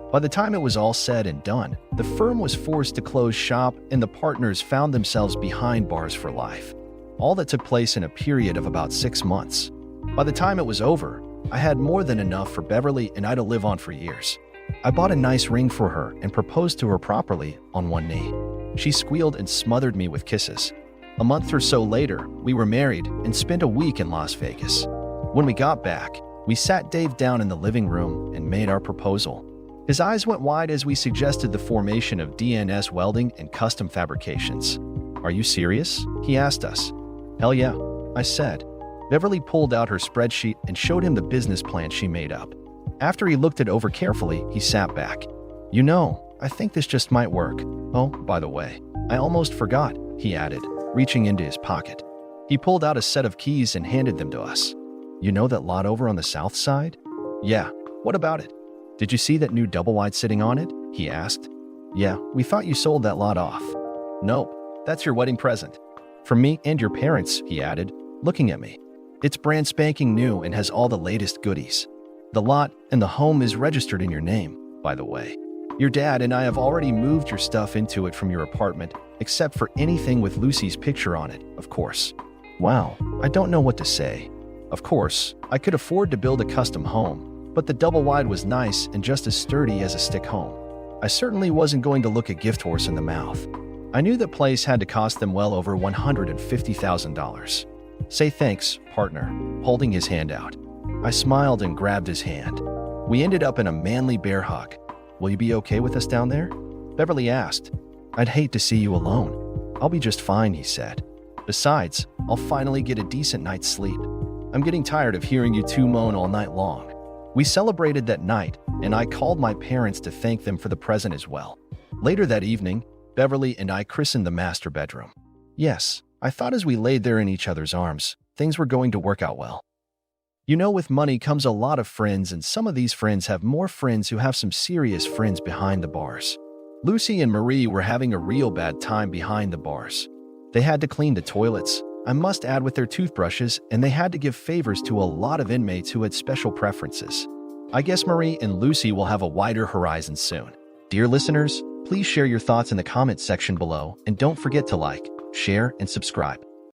By the time it was all said and done, the firm was forced to close shop and the partners found themselves behind bars for life. All that took place in a period of about 6 months. By the time it was over, I had more than enough for Beverly and I to live on for years. I bought a nice ring for her and proposed to her properly on one knee. She squealed and smothered me with kisses. A month or so later, we were married and spent a week in Las Vegas. When we got back, we sat Dave down in the living room and made our proposal. His eyes went wide as we suggested the formation of DNS welding and custom fabrications. "Are you serious?" he asked us. "Hell yeah," I said. Beverly pulled out her spreadsheet and showed him the business plan she made up. After he looked it over carefully, he sat back. "You know, I think this just might work. Oh, by the way, I almost forgot," he added, reaching into his pocket. He pulled out a set of keys and handed them to us. "You know that lot over on the south side?" "Yeah, what about it?" "Did you see that new double wide sitting on it?" he asked. "Yeah, we thought you sold that lot off." "Nope, that's your wedding present. From me and your parents," he added, looking at me. It's brand spanking new and has all the latest goodies. The lot and the home is registered in your name, by the way. Your dad and I have already moved your stuff into it from your apartment, except for anything with Lucy's picture on it, of course. Wow, I don't know what to say. Of course, I could afford to build a custom home, but the double wide was nice and just as sturdy as a stick home. I certainly wasn't going to look a gift horse in the mouth. I knew that place had to cost them well over $150,000. Say thanks, partner, holding his hand out. I smiled and grabbed his hand. We ended up in a manly bear hug. Will you be okay with us down there? Beverly asked. I'd hate to see you alone. I'll be just fine, he said. Besides, I'll finally get a decent night's sleep. I'm getting tired of hearing you two moan all night long. We celebrated that night, and I called my parents to thank them for the present as well. Later that evening, Beverly and I christened the master bedroom. Yes, I thought as we laid there in each other's arms, things were going to work out well. You know, with money comes a lot of friends, and some of these friends have more friends who have some serious friends behind the bars. Lucy and Marie were having a real bad time behind the bars. They had to clean the toilets, I must add, with their toothbrushes, and they had to give favors to a lot of inmates who had special preferences. I guess Marie and Lucy will have a wider horizon soon. Dear listeners, please share your thoughts in the comments section below, and don't forget to like, share, and subscribe.